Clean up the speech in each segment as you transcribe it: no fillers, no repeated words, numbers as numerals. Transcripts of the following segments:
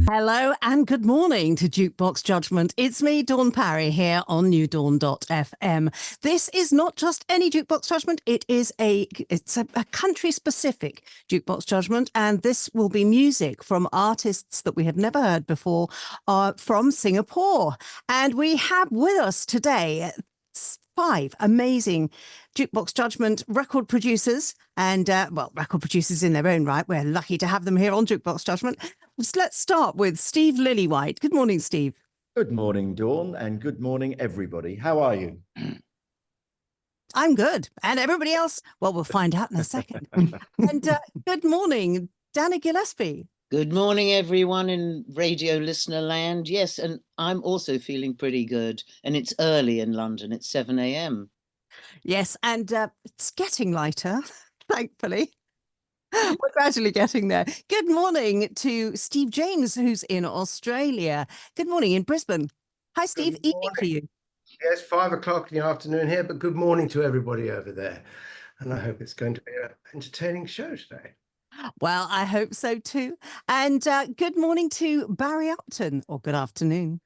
Hello and good morning to Jukebox Judgment. It's me, Dawn Parry, here on newdawn.fm. This is not just any Jukebox Judgment, it's a country-specific Jukebox Judgment, and this will be music from artists that we have never heard before from Singapore. And we have with us today 5 amazing Jukebox Judgment record producers and, record producers in their own right. We're lucky to have them here on Jukebox Judgment. Let's start with Steve Lillywhite. Good morning, Steve. Good morning, Dawn, and good morning, everybody. How are you? I'm good. And everybody else, well, we'll find out in a second. And good morning, Dana Gillespie. Good morning, everyone in radio listener land. Yes, and I'm also feeling pretty good. And it's early in London. It's 7 a.m. Yes, and it's getting lighter, thankfully. We're gradually getting there. Good morning to Steve James, who's in Australia. Good morning in Brisbane. Hi, Steve. Evening for you. Yes, 5 o'clock in the afternoon here, but good morning to everybody over there. And I hope it's going to be an entertaining show today. Well, I hope so too. And good morning to Barry Upton, or good afternoon.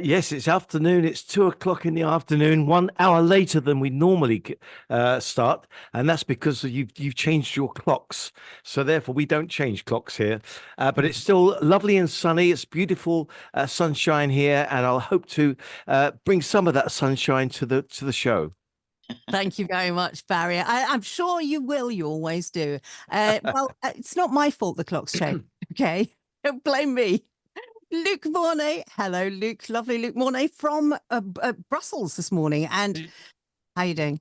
Yes, it's afternoon. It's 2 o'clock in the afternoon, 1 hour later than we normally start. And that's because you've changed your clocks. So therefore, we don't change clocks here. But it's still lovely and sunny. It's beautiful sunshine here. And I'll hope to bring some of that sunshine to the show. Thank you very much, Barry. I'm sure you will. You always do. It's not my fault the clock's changed. Okay, don't blame me. Luke Mornay. Hello, Luke. Lovely Luke Mornay from Brussels this morning. And how are you doing?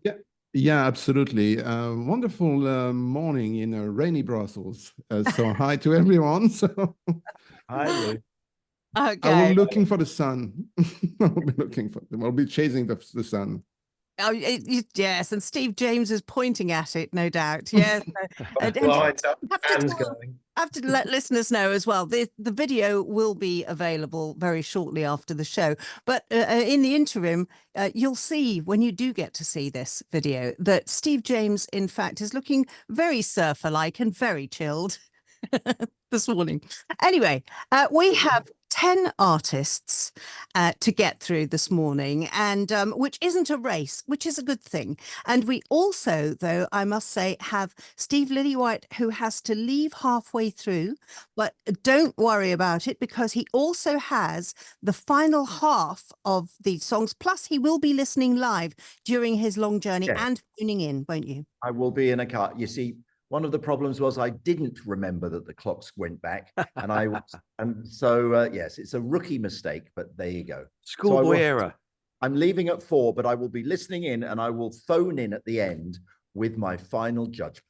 Yeah, absolutely. Wonderful morning in rainy Brussels. So hi to everyone. So Hi, Luke. Okay. I will be looking for the sun. I'll be chasing the sun. Oh, yes, and Steve James is pointing at it, no doubt. Yes. I have to let listeners know as well, the video will be available very shortly after the show. But in the interim, you'll see, when you do get to see this video, that Steve James, in fact, is looking very surfer-like and very chilled this morning. Anyway, we have 10 artists to get through this morning, and which isn't a race, which is a good thing. And we also, though, I must say, have Steve Lillywhite, who has to leave halfway through, but don't worry about it, because he also has the final half of the songs, plus he will be listening live during his long journey and tuning in, won't you? I will be in a car. You see, one of the problems was I didn't remember that the clocks went back, and so yes, it's a rookie mistake, but there you go. Schoolboy error. I'm leaving at 4, but I will be listening in, and I will phone in at the end with my final judgment.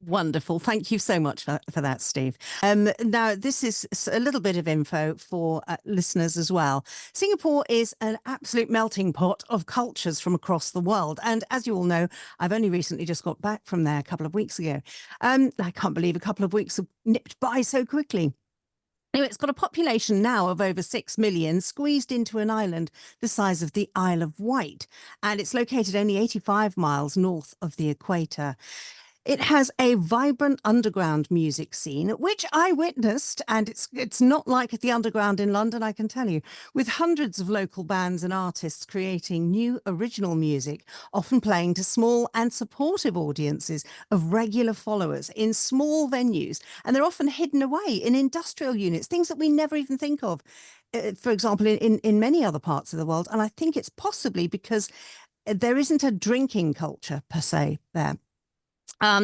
Wonderful. Thank you so much for that, Steve. Now, this is a little bit of info for listeners as well. Singapore is an absolute melting pot of cultures from across the world. And as you all know, I've only recently just got back from there a couple of weeks ago. I can't believe a couple of weeks have nipped by so quickly. Anyway, it's got a population now of over 6 million, squeezed into an island the size of the Isle of Wight. And it's located only 85 miles north of the equator. It has a vibrant underground music scene, which I witnessed, and it's not like the underground in London, I can tell you, with hundreds of local bands and artists creating new original music, often playing to small and supportive audiences of regular followers in small venues. And they're often hidden away in industrial units, things that we never even think of, for example, in many other parts of the world. And I think it's possibly because there isn't a drinking culture per se there.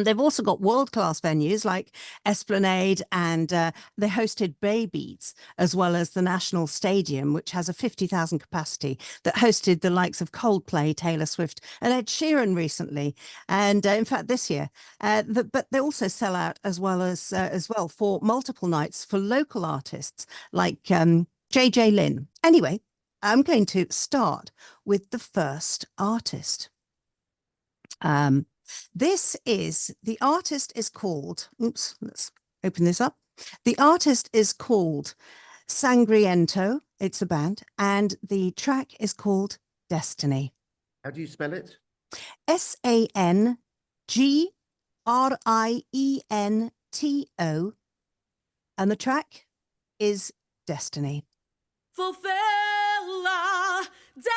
They've also got world-class venues like Esplanade, and they hosted Bay Beats, as well as the National Stadium, which has a 50,000 capacity, that hosted the likes of Coldplay, Taylor Swift, and Ed Sheeran recently. And in fact, this year, but they also sell out as well for multiple nights for local artists like JJ Lynn. Anyway, I'm going to start with the first artist. The artist is called, oops, let's open this up. The artist is called Sangriento, it's a band, and the track is called Destiny. How do you spell it? Sangrento, and the track is Destiny. Fulfill our destiny.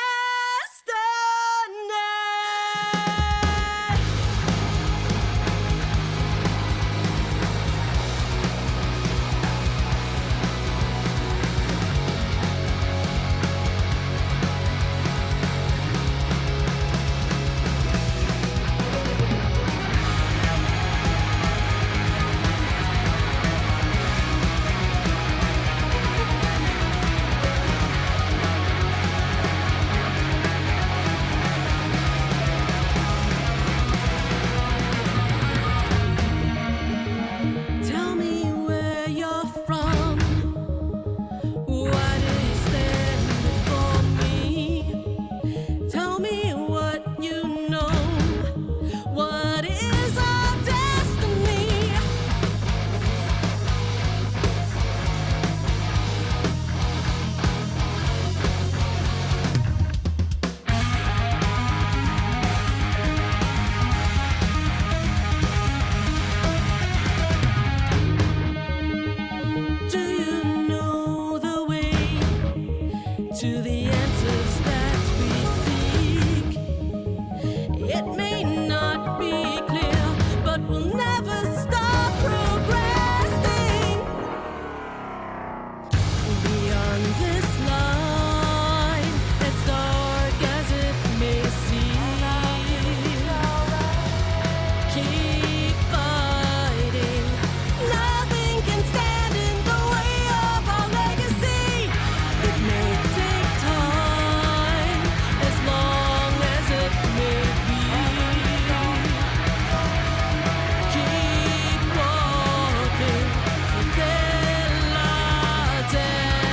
Tell me where you're from. Why do you stand before me? Tell me what you know. What is our destiny? Do you know the way to the answers that we seek? It may not be clear, but we'll never stop progressing. Beyond this line, as dark as it may seem, keep fighting. Nothing can stand in the way of our legacy. It may take time, as long as it may be. Keep walking, fulfill our destiny.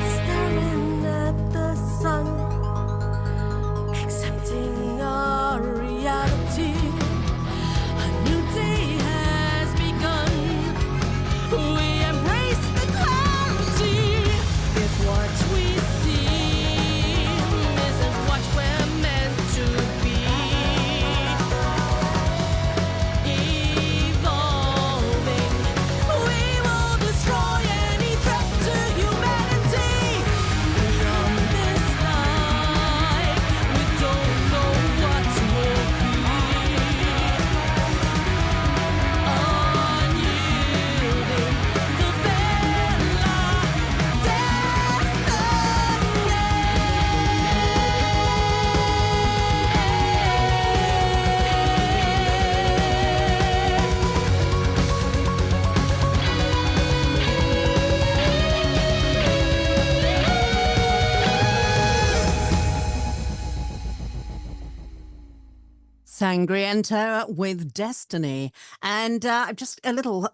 Staring at the sun, accepting our reality. A new day has begun. We embrace the clarity. If what we see isn't what we're meant to be, evolving, we will destroy any threat to humanity. Beyond this life, we don't know what will be. Unyielding, fulfill our Sangriento with Destiny, and just a little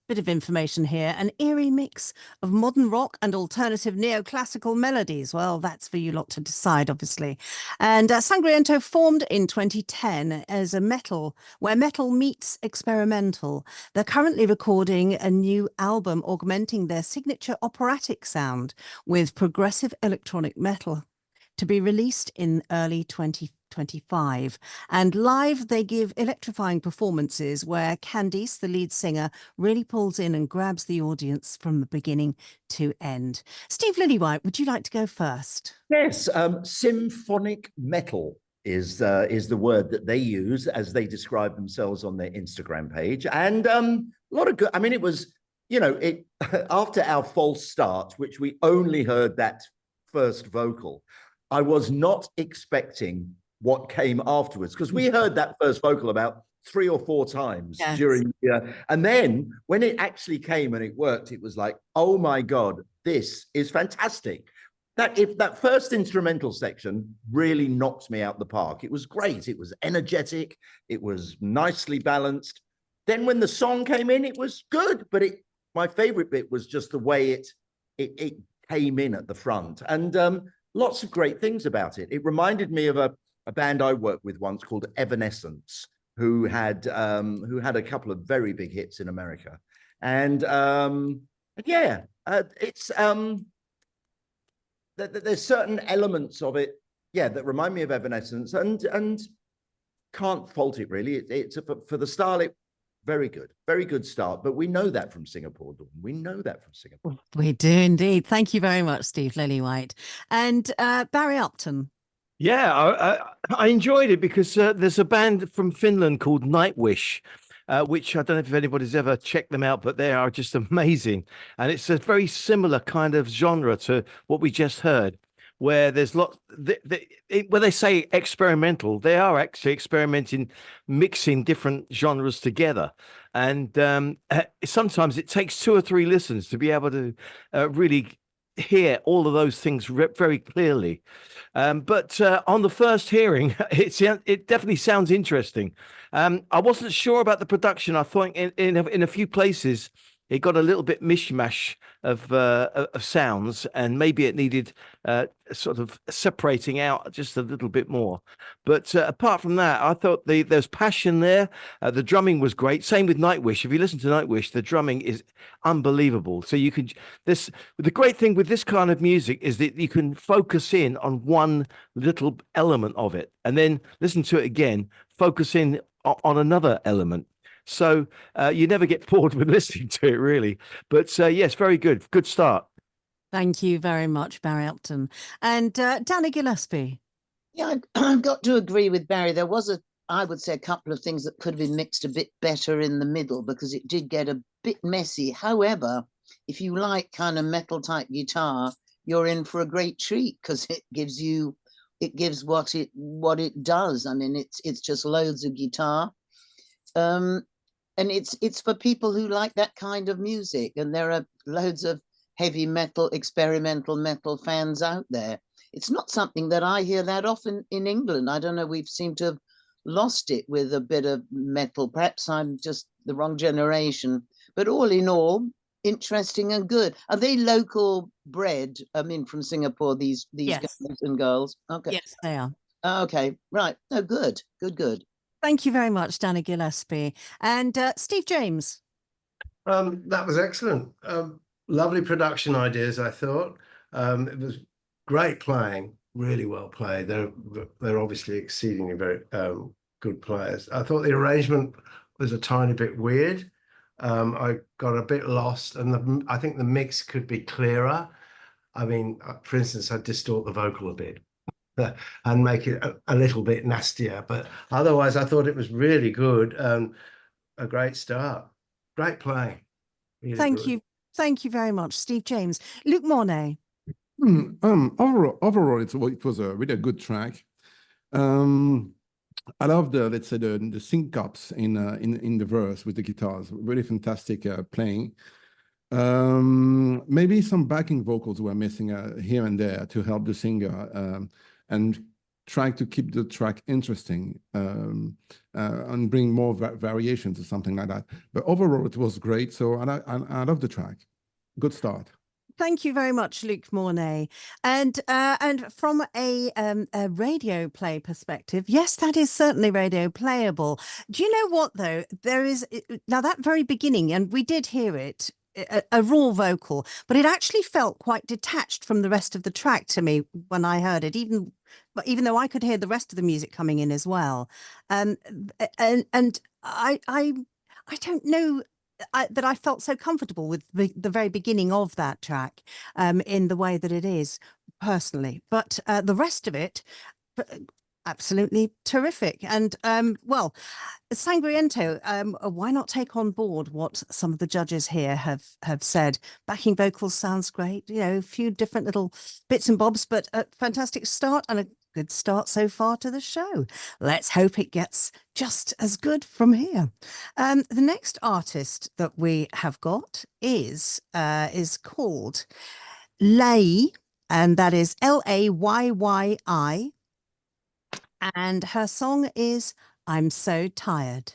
bit of information here. An eerie mix of modern rock and alternative neoclassical melodies. Well, that's for you lot to decide, obviously. And Sangriento formed in 2010 as where metal meets experimental. They're currently recording a new album augmenting their signature operatic sound with progressive electronic metal, to be released in early 2025. And live, they give electrifying performances where Candice, the lead singer, really pulls in and grabs the audience from the beginning to end. Steve Lillywhite, would you like to go first? Yes, symphonic metal is the word that they use as they describe themselves on their Instagram page. And a lot of good, I mean, it was you know, it after our false start, which we only heard that first vocal, I was not expecting what came afterwards, because we heard that first vocal about 3 or 4 times Yes. during the, and then when it actually came and it worked, it was like, oh my God, this is fantastic. That first instrumental section really knocked me out the park. It was great. It was energetic. It was nicely balanced. Then when the song came in, it was good, but my favorite bit was just the way it came in at the front, and lots of great things about it. It reminded me of a band I worked with once called Evanescence, who had a couple of very big hits in America, and yeah, it's there's certain elements of it, yeah, that remind me of Evanescence, and can't fault it really. It's for the style, very good start. But we know that from Singapore, Dawn. We know that from Singapore. We do indeed. Thank you very much, Steve Lillywhite. And Barry Upton. Yeah, I enjoyed it because there's a band from Finland called Nightwish, which I don't know if anybody's ever checked them out, but they are just amazing. And it's a very similar kind of genre to what we just heard, where there's lots, when they say experimental, they are actually experimenting, mixing different genres together. And sometimes it takes 2 or 3 listens to be able to really hear all of those things very clearly. But on the first hearing, it definitely sounds interesting. I wasn't sure about the production. I thought in a few places it got a little bit mishmash of sounds, and maybe it needed sort of separating out just a little bit more. But apart from that, I thought there's passion there. The drumming was great. Same with Nightwish. If you listen to Nightwish, the drumming is unbelievable. So you can the great thing with this kind of music is that you can focus in on one little element of it, and then listen to it again, focus in on another element. So you never get bored with listening to it, really. But yes, very good. Good start. Thank you very much, Barry Upton. And Danny Gillespie. Yeah, I've got to agree with Barry. There was I would say, a couple of things that could have been mixed a bit better in the middle, because it did get a bit messy. However, if you like kind of metal type guitar, you're in for a great treat, because it gives what it does. I mean, it's just loads of guitar. And it's for people who like that kind of music, and there are loads of heavy metal, experimental metal fans out there. It's not something that I hear that often in England. I don't know, we've seemed to have lost it with a bit of metal. Perhaps I'm just the wrong generation, but all in all, interesting and good. Are they local bred? I mean, from Singapore, these Yes. guys and girls? Okay. Yes, they are. Okay, right. Oh, good. Thank you very much, Danny Gillespie. And Steve James. That was excellent. Lovely production ideas, I thought. It was great playing, really well played. They're obviously exceedingly very good players. I thought the arrangement was a tiny bit weird. I got a bit lost, and I think the mix could be clearer. I mean, for instance, I'd distort the vocal a bit and make it a little bit nastier. But otherwise, I thought it was really good. A great start. Great playing. Really Thank good. you. Thank you very much, Steve James. Luke Mornay. Overall, it was a really good track. I love let's say the syncops in the verse with the guitars. Really fantastic playing. Maybe some backing vocals were missing here and there to help the singer and trying to keep the track interesting and bring more variations or something like that. But overall, it was great. So I love the track. Good start. Thank you very much, Luke Mornay. And from a radio play perspective, yes, that is certainly radio playable. Do you know what, though? There is now that very beginning, and we did hear it, a raw vocal, but it actually felt quite detached from the rest of the track to me when I heard it, even though I could hear the rest of the music coming in as well. And I don't know that I felt so comfortable with the very beginning of that track in the way that it is personally, but the rest of it, Absolutely terrific. And well, Sangriento, why not take on board what some of the judges here have said? Backing vocals sounds great, you know, a few different little bits and bobs, but a fantastic start and a good start so far to the show. Let's hope it gets just as good from here. The next artist that we have got is called Lay, and that is Layyi. And her song is I'm So Tired.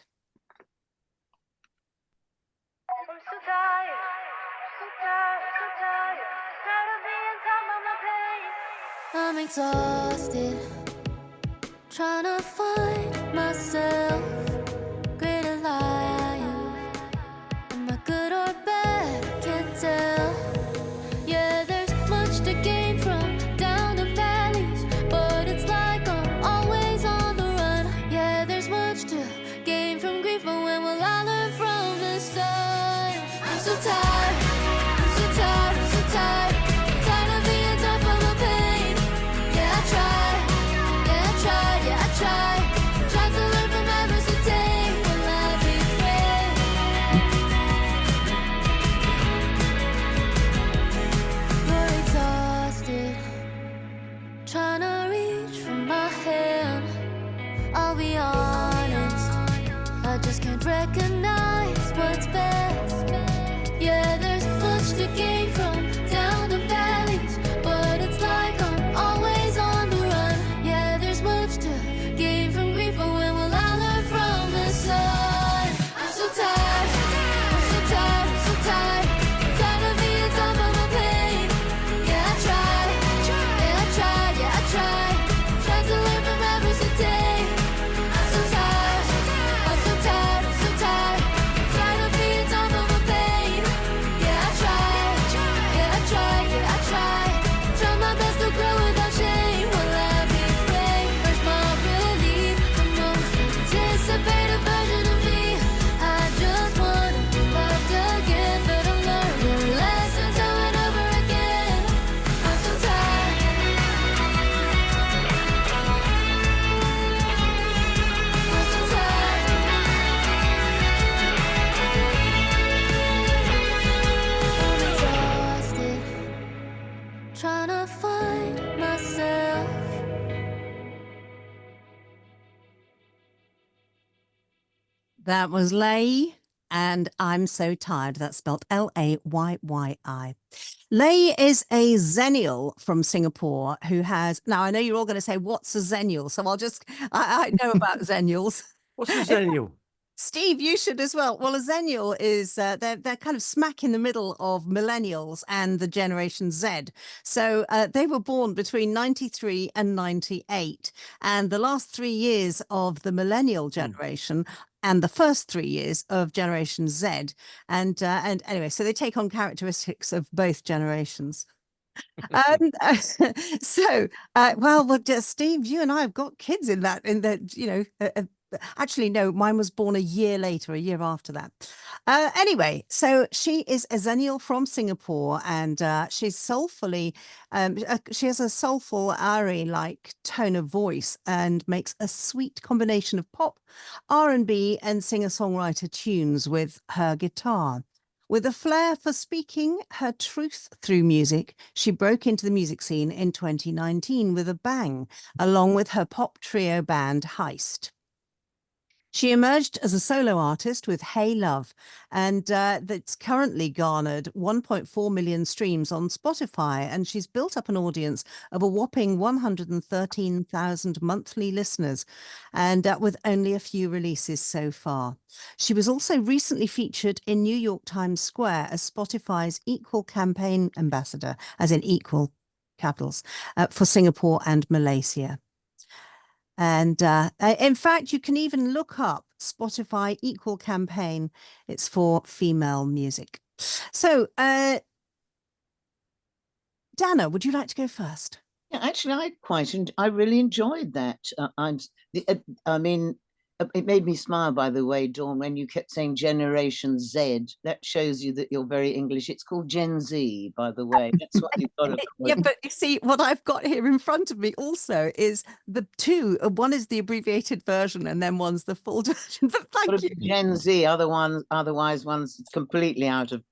I'm so tired, so tired, so tired, tired of being top of my pain. I'm exhausted, trying to find myself. Great a liar, am I good or bad? Can't tell. Yeah, there's much to gain from down the valleys, but it's like I'm always on the run. Yeah, there's much to gain from grief, but when will I learn from the sun? I'm so tired, I'm so tired, I'm so tired, tired of being top of my pain. Yeah, I tried, yeah, I tried, yeah, I tried, tried to learn from adversity. Will I be free? You're exhausted, trying to reach for my hand. I'll be honest, I just can't recognize what's best. Yeah, there's much to gain from down the valleys, but it's like I'm always on the run. Yeah, there's much to gain from grief, but when will I learn from the sun? I'm so tired, I'm so tired, I'm so tired, tired of being top of my pain. Yeah, I tried, yeah, I tried, yeah, I tried, tried to learn from adversity. I'm so tired, I'm so tired, I'm so tired, tired of being top of my pain. Yeah, I tried, yeah, I tried, yeah, I tried, tried my best to grow without shame. Will I be free? Where's my relief? The most anticipated version of me. I just wanna be loved again, but I'm learning lessons over and over again. I'm so tired. I'm so tired. I'm exhausted, trying to find myself. That was Lay, and I'm So Tired. That's spelled Layyi. Lay is a Xennial from Singapore who has, now I know you're all going to say, what's a Xennial? So I know about Xennials. What's the Zennial? Steve, you should as well. Well, a Xennial is they're kind of smack in the middle of millennials and the Generation Z. So they were born between 93 and 98, and the last 3 years of the millennial generation and the first 3 years of Generation Z. And anyway, so they take on characteristics of both generations. So, well, just Steve, you and I have got kids in that, you know, actually, no, mine was born a year later, a year after that. Anyway, so she is a Xennial from Singapore, and she's soulfully, she has a soulful ARRY-like tone of voice and makes a sweet combination of pop, R&B, and singer-songwriter tunes with her guitar. With a flair for speaking her truth through music, she broke into the music scene in 2019 with a bang, along with her pop trio band Heist. She emerged as a solo artist with Hey Love, and that's currently garnered 1.4 million streams on Spotify, and she's built up an audience of a whopping 113,000 monthly listeners, and with only a few releases so far. She was also recently featured in New York Times Square as Spotify's Equal Campaign Ambassador, as in equal capitals, for Singapore and Malaysia. And in fact, you can even look up Spotify Equal Campaign. It's for female music. So, Dana, would you like to go first? Yeah, actually, I really enjoyed that. I mean, it made me smile, by the way, Dawn, when you kept saying Generation Z. That shows you that you're very English. It's called Gen Z, by the way. That's what you've got to call Yeah, it. but you see, what I've got here in front of me also is the two. One is the abbreviated version, and then one's the full version. But Gotta thank you. be Gen Z, otherwise one's completely out of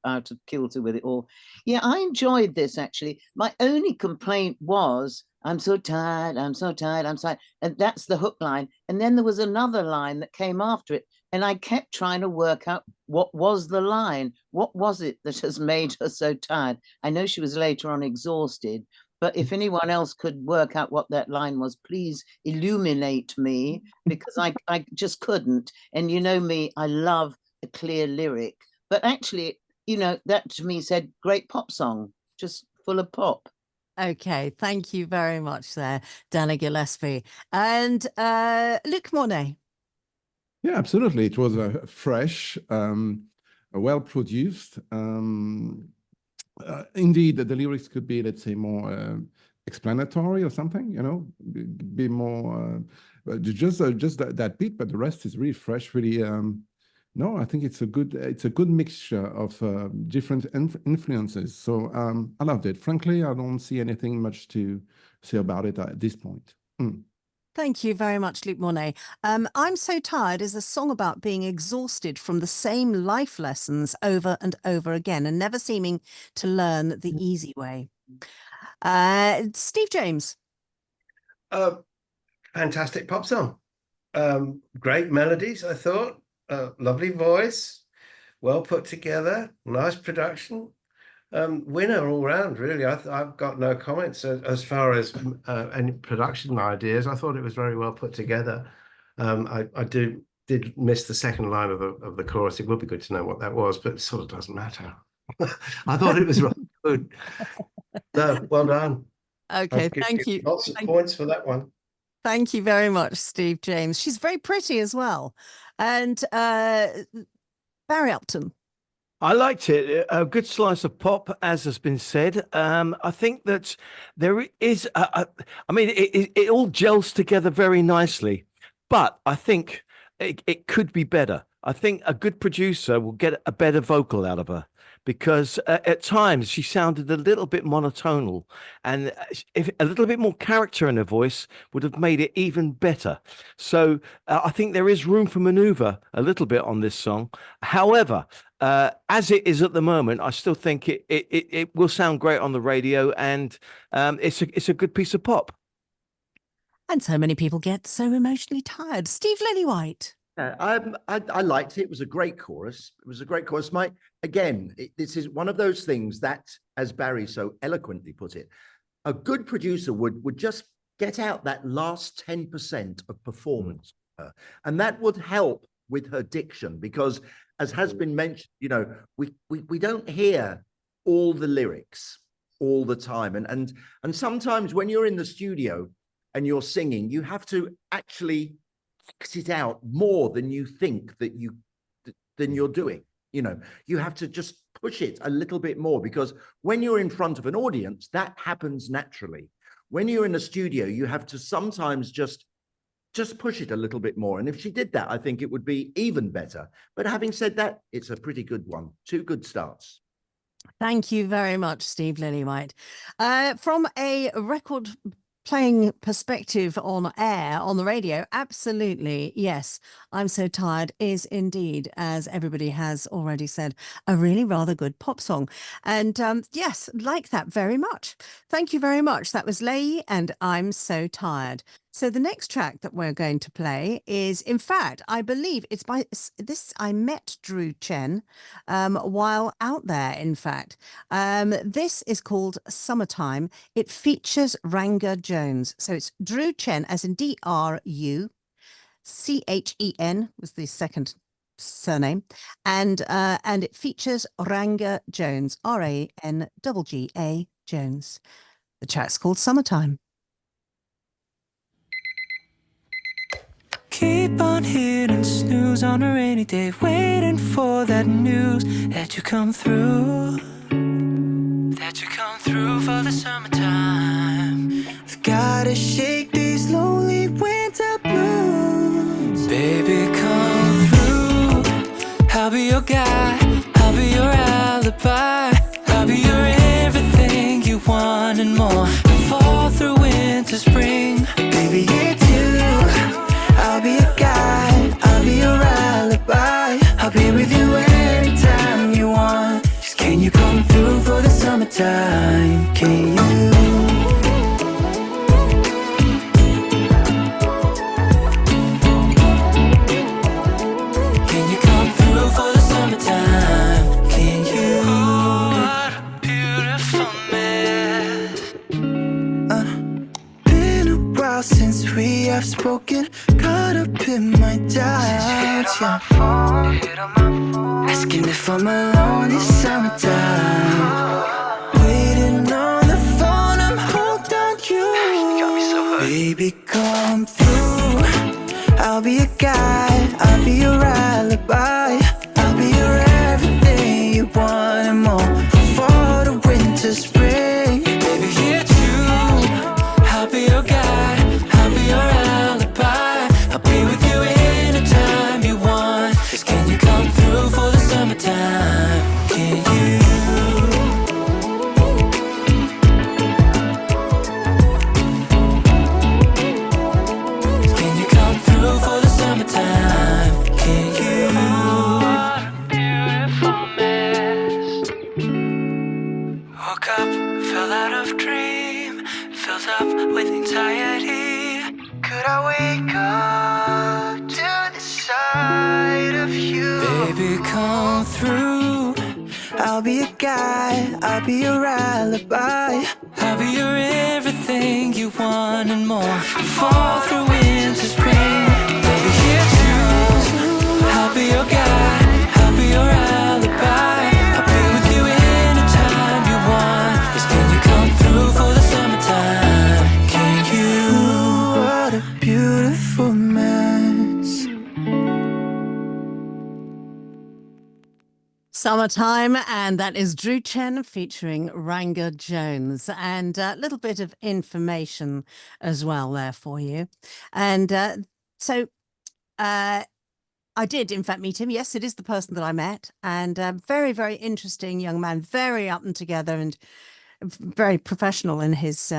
kilter with it all. Yeah, I enjoyed this actually. My only complaint was, I'm so tired, I'm so tired, I'm so tired. And that's the hook line. And then there was another line that came after it. And I kept trying to work out what was the line. What was it that has made her so tired? I know she was later on exhausted, but if anyone else could work out what that line was, please illuminate me, because I just couldn't. And you know me, I love a clear lyric. But actually, you know, that to me said great pop song, just full of pop. Okay, thank you very much there, Dana Gillespie. And Luc Monet. Yeah, absolutely. It was fresh, well produced. Indeed, the lyrics could be, let's say, more explanatory or something. You know, be more just that beat, but the rest is really fresh. Really, no, I think it's a good mixture of different influences. So I loved it. Frankly, I don't see anything much to say about it at this point. Thank you very much, Luc Monet. I'm So Tired is a song about being exhausted from the same life lessons over and over again and never seeming to learn the easy way. Steve James. Fantastic pop song. Great melodies, I thought. Lovely voice, well put together, nice production. Winner all round, really. I've got no comments as far as any production ideas. I thought it was very well put together. I did miss the second line of the chorus. It would be good to know what that was, but it sort of doesn't matter. I thought it was really good. No, well done. Okay, I'll give thank you. Lots of points for that one. Thank you very much, Steve James. She's very pretty as well. And Barry Upton. I liked it. A good slice of pop, as has been said. I think that there is, I mean, it all gels together very nicely, but I think it could be better. I think a good producer will get a better vocal out of her, because at times she sounded a little bit monotonal, and if a little bit more character in her voice would have made it even better. So I think there is room for maneuver a little bit on this song. However, as it is at the moment, I still think it will sound great on the radio, and it's a good piece of pop. And so many people get so emotionally tired. Steve Lillywhite. Yeah, I liked it. It was a great chorus. It was a great chorus. This is one of those things that, as Barry so eloquently put it, a good producer would just get out that last 10% of performance, and that would help with her diction, because, as has been mentioned, you know, we don't hear all the lyrics all the time, and sometimes when you're in the studio and you're singing, you have to actually act it out more than you think that you're doing. You know, you have to just push it a little bit more, because when you're in front of an audience, that happens naturally. When you're in a studio, you have to sometimes just push it a little bit more. And if she did that, I think it would be even better. But having said that, it's a pretty good one. 2 good starts. Thank you very much, Steve Lillywhite. From a record playing perspective on air, on the radio, absolutely, yes. I'm So Tired is indeed, as everybody has already said, a really rather good pop song. And yes, like that very much. Thank you very much. That was Lei and I'm So Tired. So the next track that we're going to play is, in fact, I believe it's by this. I met Drew Chen while out there, in fact. This is called Summertime. It features Ranga Jones. So it's Drew Chen, as in DRU, CHEN was the second surname. And it features Ranga Jones, RANGGA Jones. The track's called Summertime. Keep on hitting snooze on a rainy day, waiting for that news that you come through, for the summertime. I've gotta shake these lonely winter blues. Baby, wanted more. Fall through winter, spring. Baby, it's you. I'll be a guide, I'll be your alibi. I'll be with you anytime you want. Just can you come through for the summertime? Can you? Can you come through for the summertime? Can you? What a beautiful mess. Been a while since we have spoken. Caught up in my doubts, yeah. Asking if I'm alone this summertime. Waiting on the phone, I'm hooked on you. Baby, come through. I'll be a guide, I'll be your alibi. I'll be your everything you want and more. From fall to winter, spring. Baby, here too. I'll be your guide, I'll be your alibi. I'll be with you anytime you want. Just can you come through for the summertime? Can you? Can you come through for the summertime? Can you? What a beautiful mess. Woke up, fell out of dream, filled up with anxiety. Could I wake up to the sight of you? Baby, come through. I'll be a guy, I'll be your alibi. I'll be your everything you want and more. Fall through winter, spring. Baby, here too. I'll be your guy, I'll be your alibi. I'll be with you anytime you want. Just can you come through for the summertime? Can you? What a beautiful mess. Summertime, and that is Drew Chen featuring Ranga Jones, and a little bit of information as well there for you. And so I did, in fact, meet him. Yes, it is the person that I met, and very, very interesting young man, very up and together, and very professional in his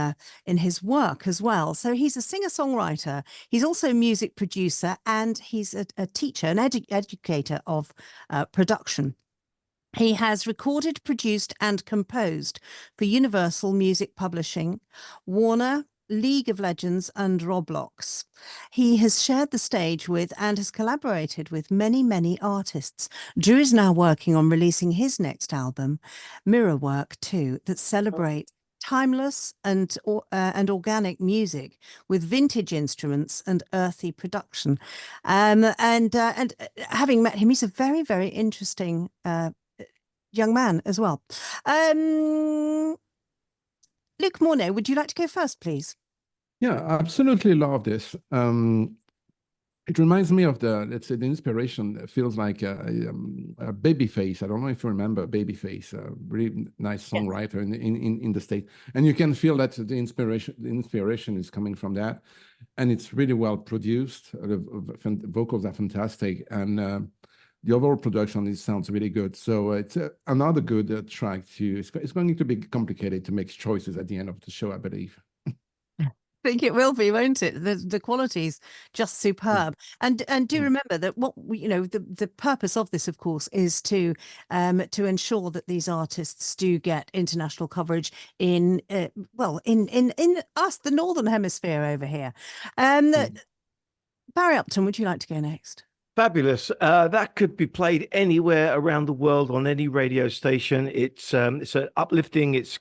work as well. So he's a singer-songwriter. He's also a music producer, and he's a teacher, an educator of production. He has recorded, produced, and composed for Universal Music Publishing, Warner, League of Legends, and Roblox. He has shared the stage with and has collaborated with many, many artists. Drew is now working on releasing his next album, Mirror Work 2, that celebrates timeless and organic music with vintage instruments and earthy production. And having met him, he's a very, very interesting young man as well. Luc Mornay, would you like to go first, please? Yeah, I absolutely love this. It reminds me of let's say, the inspiration feels like a Babyface. I don't know if you remember Babyface, a really nice songwriter in the States. And you can feel that the inspiration is coming from that. And it's really well produced. The vocals are fantastic. And the overall production sounds really good. So it's another good track to, it's going to be complicated to make choices at the end of the show, I believe. I think it will be, won't it? The quality's just superb. And do remember that what the purpose of this, of course, is to ensure that these artists do get international coverage in us, the Northern Hemisphere over here. Barry Upton, would you like to go next? Fabulous. That could be played anywhere around the world on any radio station. It's uplifting. It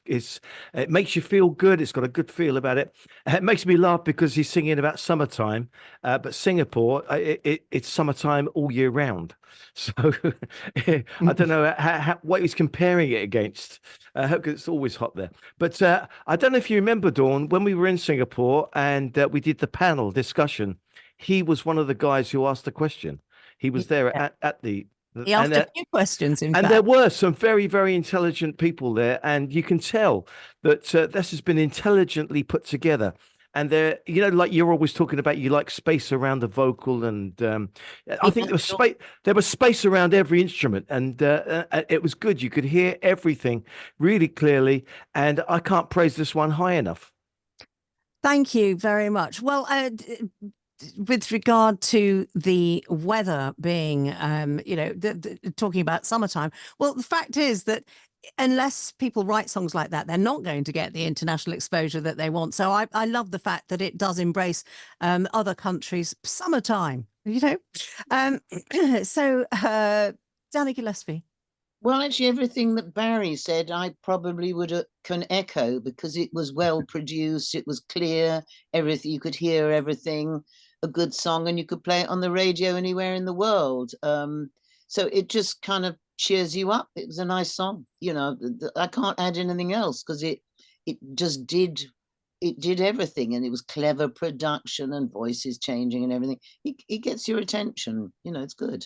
makes you feel good. It's got a good feel about it. It makes me laugh because he's singing about summertime, but Singapore, it's summertime all year round. So I don't know what he's comparing it against. Because it's always hot there. But I don't know if you remember, Dawn, when we were in Singapore and we did the panel discussion. He was one of the guys who asked the question. He was there at the. He asked a few questions, in fact. There were some very, very intelligent people there. And you can tell that this has been intelligently put together. and they're, you know, like you're always talking about, you like space around the vocal, and I think there was space around every instrument, and it was good. You could hear everything really clearly, and I can't praise this one high enough. Thank you very much. Well, with regard to the weather being, you know, talking about summertime, well, the fact is that unless people write songs like that, they're not going to get the international exposure that they want. So I love the fact that it does embrace other countries' summertime, you know. So, Danny Gillespie. Well, actually, everything that Barry said, I probably can echo, because it was well produced, it was clear, everything, you could hear everything, a good song, and you could play it on the radio anywhere in the world. So it just kind of cheers you up. It was a nice song, you know. I can't add anything else, because it just did everything, and it was clever production and voices changing and everything. It gets your attention, you know. It's good.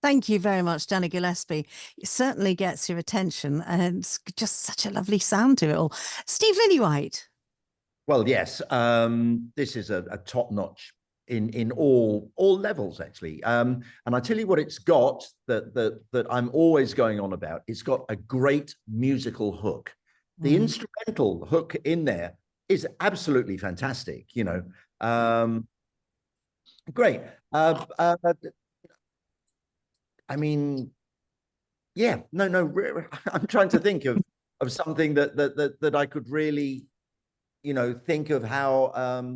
Thank you very much, Danny Gillespie. It certainly gets your attention, and it's just such a lovely sound to it all. Steve Lillywhite. Well, yes, this is a top-notch in all levels, actually. And I tell you what it's got that I'm always going on about. It's got a great musical hook. The instrumental hook in there is absolutely fantastic, you know. Great. I mean, yeah, no, I'm trying to think of something that I could really, you know, think of how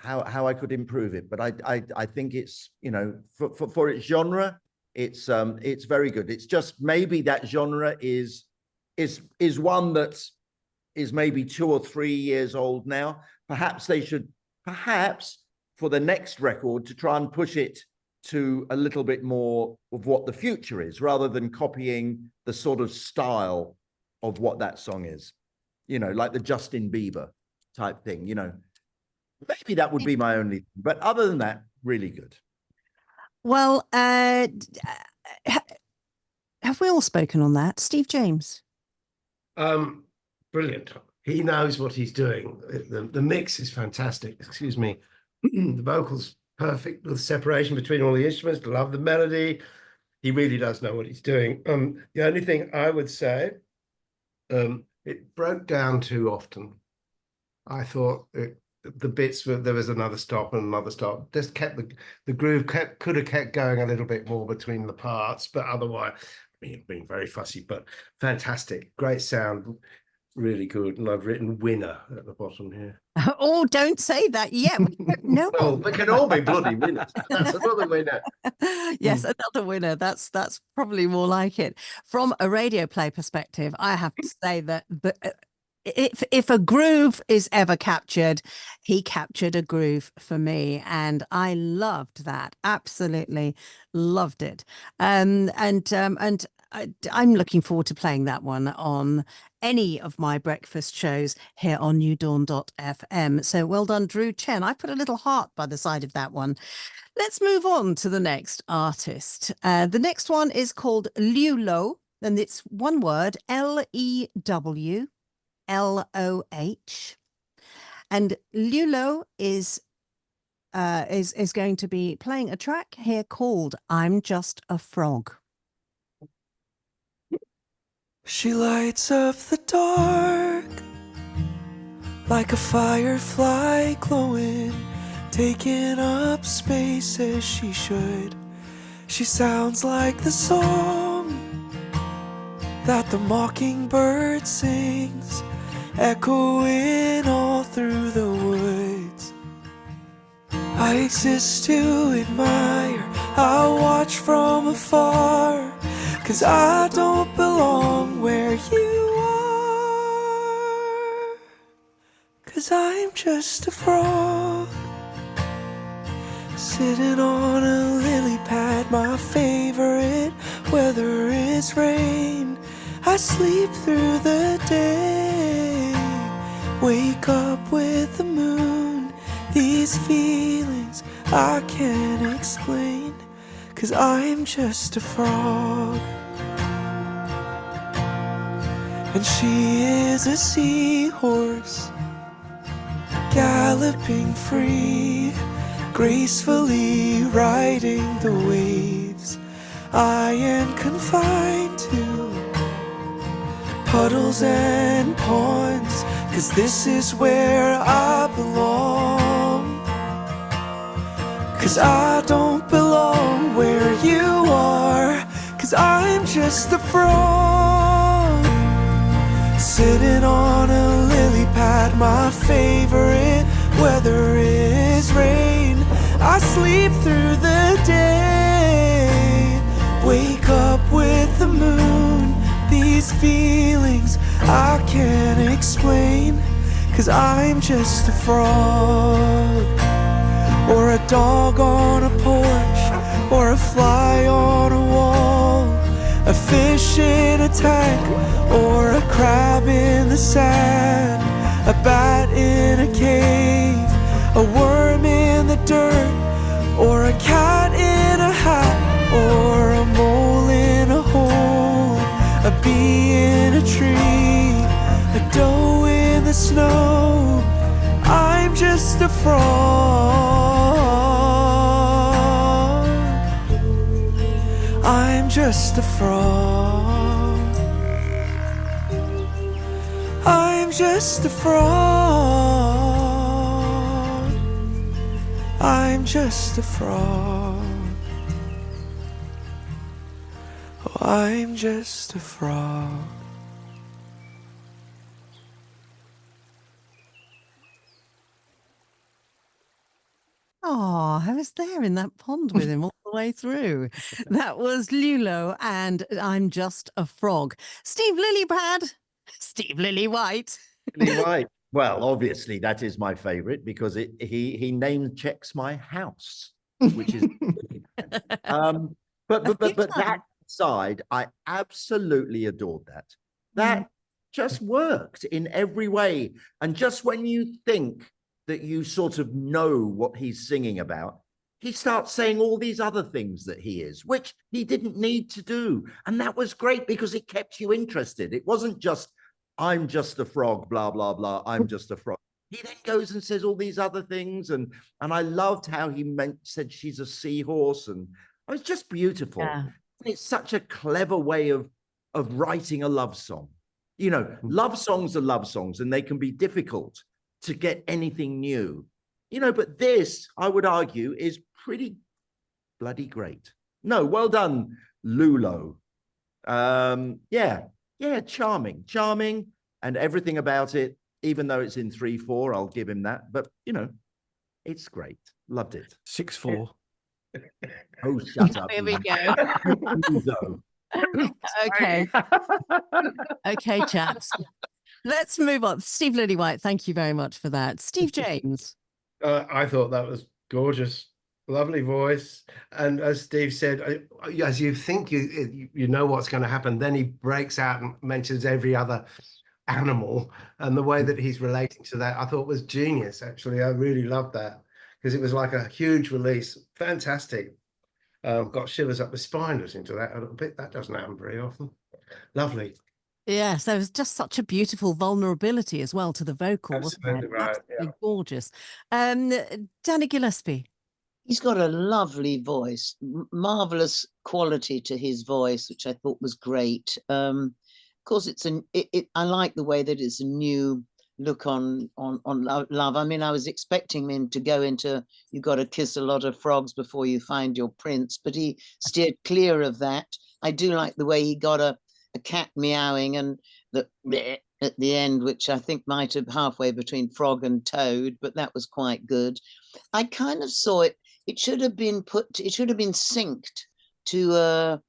I could improve it. But I think it's, you know, for its genre, it's very good. It's just maybe that genre is one that is maybe 2 or 3 years old now. Perhaps they should, for the next record, to try and push it to a little bit more of what the future is, rather than copying the sort of style of what that song is, you know, like the Justin Bieber type thing, you know. Maybe that would be my only thing. But other than that, really good. Well, have we all spoken on that? Steve James. Brilliant. He knows what he's doing. The mix is fantastic. Excuse me. The vocals perfect, with separation between all the instruments. Love the melody. He really does know what he's doing. The only thing I would say, it broke down too often. I thought the bits where there was another stop and another stop, just kept the groove could have kept going a little bit more between the parts, but otherwise, I mean, being very fussy, but fantastic, great sound, really good. And I've written winner at the bottom here. Oh, don't say that yet. No. Well, they can all be bloody winners. That's another winner. Yes, another winner. That's probably more like it. From a radio play perspective, I have to say that if a groove is ever captured, he captured a groove for me, and I loved that. Absolutely loved it. And I'm looking forward to playing that one on any of my breakfast shows here on newdawn.fm. So well done, Drew Chen. I put a little heart by the side of that one. Let's move on to the next artist. The next one is called Liu Lo, and it's one word, Lewloh. And Liu Lo is going to be playing a track here called I'm Just a Frog. She lights up the dark like a firefly glowing, taking up space as she should. She sounds like the song that the mockingbird sings, echoing all through the woods. I exist to admire, I watch from afar, 'cause I don't belong where you are, 'cause I'm just a frog sitting on a lily pad. My favorite weather is rain. I sleep through the day, wake up with the moon. These feelings I can't explain, 'cause I'm just a frog. And she is a seahorse, galloping free, gracefully riding the waves. I am confined to puddles and ponds, 'cause this is where I belong. 'Cause I don't belong where you are, 'cause I'm just a frog sitting on a lily pad. My favorite weather is rain. I sleep through the day, wake up with the moon. These feelings I can't explain, 'cause I'm just a frog, or a dog on a porch, or a fly on a wall, a fish in a tank, or a crab in the sand, a bat in a cave, a worm in the dirt, or a cat in a hat, or a mole in a hole, a bee in a tree, a doe in the snow. I'm just a frog. I'm just a frog. I'm just a frog. I'm just a frog. Oh, I'm just a frog. Oh, I was there in that pond with him all the way through. That was Lulo and I'm Just a Frog. Steve Lilypad, Steve Lillywhite. Really right. Well, obviously that is my favorite because he name checks my house, which is but that side, I absolutely adored that. That just worked in every way. And just when you think that you sort of know what he's singing about, he starts saying all these other things that he is, which he didn't need to do. And that was great because it kept you interested. It wasn't just, I'm just a frog, blah, blah, blah. I'm just a frog. He then goes and says all these other things. And I loved how he said she's a seahorse. And it was just beautiful. Yeah. And it's such a clever way of writing a love song. You know, love songs are love songs and they can be difficult to get anything new, you know, but this, I would argue, is pretty bloody great. No, well done, Lulo. Yeah, charming, and everything about it, even though it's in 3/4, I'll give him that. But, you know, it's great. Loved it. 6/4. Oh, shut up. Here we go. Uzo. Okay. Okay, chaps. Let's move on. Steve Lillywhite, thank you very much for that. Steve James. I thought that was gorgeous, lovely voice, and as Steve said, as you think you know what's going to happen, then he breaks out and mentions every other animal, and the way that he's relating to that, I thought was genius. Actually, I really loved that because it was like a huge release. Fantastic. Got shivers up the spine listening to that a little bit. That doesn't happen very often. Lovely. Yes, there was just such a beautiful vulnerability as well to the vocal. Absolutely right. Absolutely gorgeous. Danny Gillespie. He's got a lovely voice, marvelous quality to his voice, which I thought was great. Of course, I like the way that it's a new look on love. I mean, I was expecting him to go into "you got to kiss a lot of frogs before you find your prince," but he steered clear of that. I do like the way he got a cat meowing and the bleh at the end, which I think might have halfway between frog and toad, but that was quite good. I kind of saw it. It should have been synced to a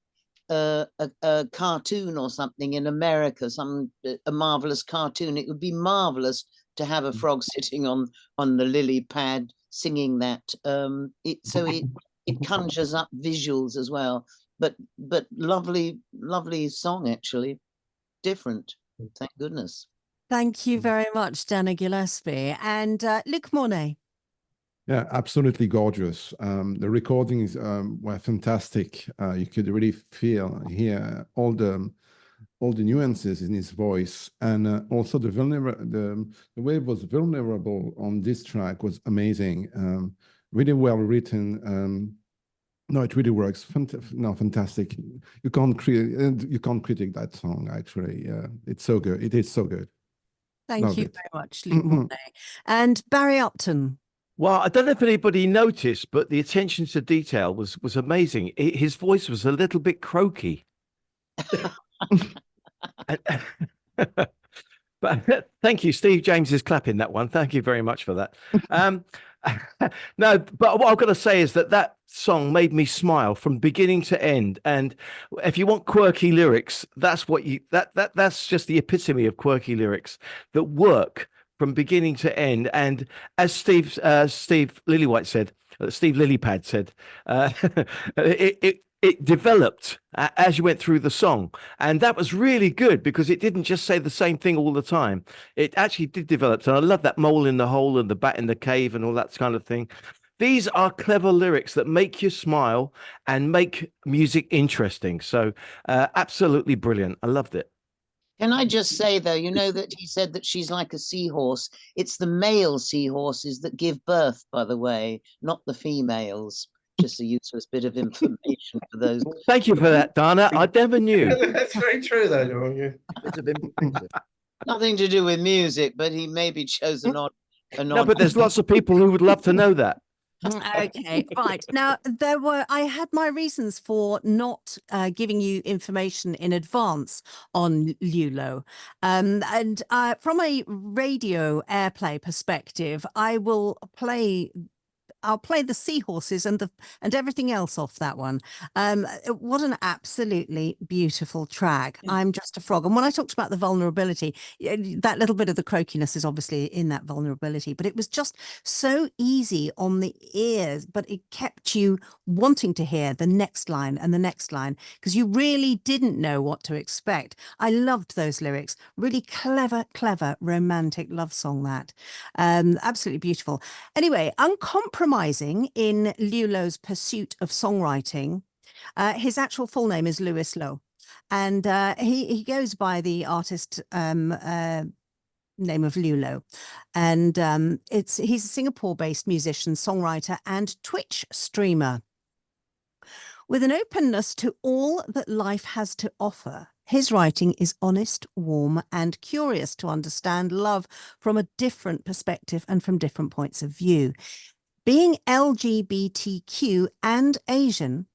cartoon or something in America, a marvelous cartoon. It would be marvelous to have a frog sitting on the lily pad singing that. It conjures up visuals as well. But lovely song, actually. Different. Thank goodness. Thank you very much, Danny Gillespie. And Luc Mornay. Yeah, absolutely gorgeous. The recordings were fantastic. You could really hear all the all the nuances in his voice, and also the way it was vulnerable on this track was amazing. Really well written. No, it really works. Fantastic. You can't critique that song. Actually, it's so good. It is so good. Thank Love you it. very much, Luke Mornay. And Barry Upton. Well, I don't know if anybody noticed, but the attention to detail was amazing. His voice was a little bit croaky. But thank you. Steve James is clapping that one. Thank you very much for that. No, but what I've got to say is that song made me smile from beginning to end. And if you want quirky lyrics, that's what that's just the epitome of quirky lyrics that work from beginning to end. And as Steve Lillywhite said, Steve Lilypad said, it developed as you went through the song. And that was really good because it didn't just say the same thing all the time. It actually did develop. And I love that mole in the hole and the bat in the cave and all that kind of thing. These are clever lyrics that make you smile and make music interesting. So absolutely brilliant. I loved it. Can I just say, though, you know that he said that she's like a seahorse. It's the male seahorses that give birth, by the way, not the females. Just a useless bit of information for those. Thank you for that, Dana. I never knew. That's very true, though, Dawn. Nothing to do with music, but he maybe chose an odd. No, but there's lots of people who would love to know that. Okay, right. Now, I had my reasons for not giving you information in advance on Lulo. And from a radio airplay perspective, I'll play the seahorses and everything else off that one. What an absolutely beautiful track. I'm Just a Frog. And when I talked about the vulnerability, that little bit of the croakiness is obviously in that vulnerability, but it was just so easy on the ears, but it kept you wanting to hear the next line and the next line because you really didn't know what to expect. I loved those lyrics. Really clever, romantic love song that. Absolutely beautiful. Anyway, uncompromising in Lulo's pursuit of songwriting. His actual full name is Lewis Lowe, and he goes by the artist name of Lulo, and he's a Singapore-based musician, songwriter, and Twitch streamer. With an openness to all that life has to offer, his writing is honest, warm, and curious to understand love from a different perspective and from different points of view. Being LGBTQ and Asian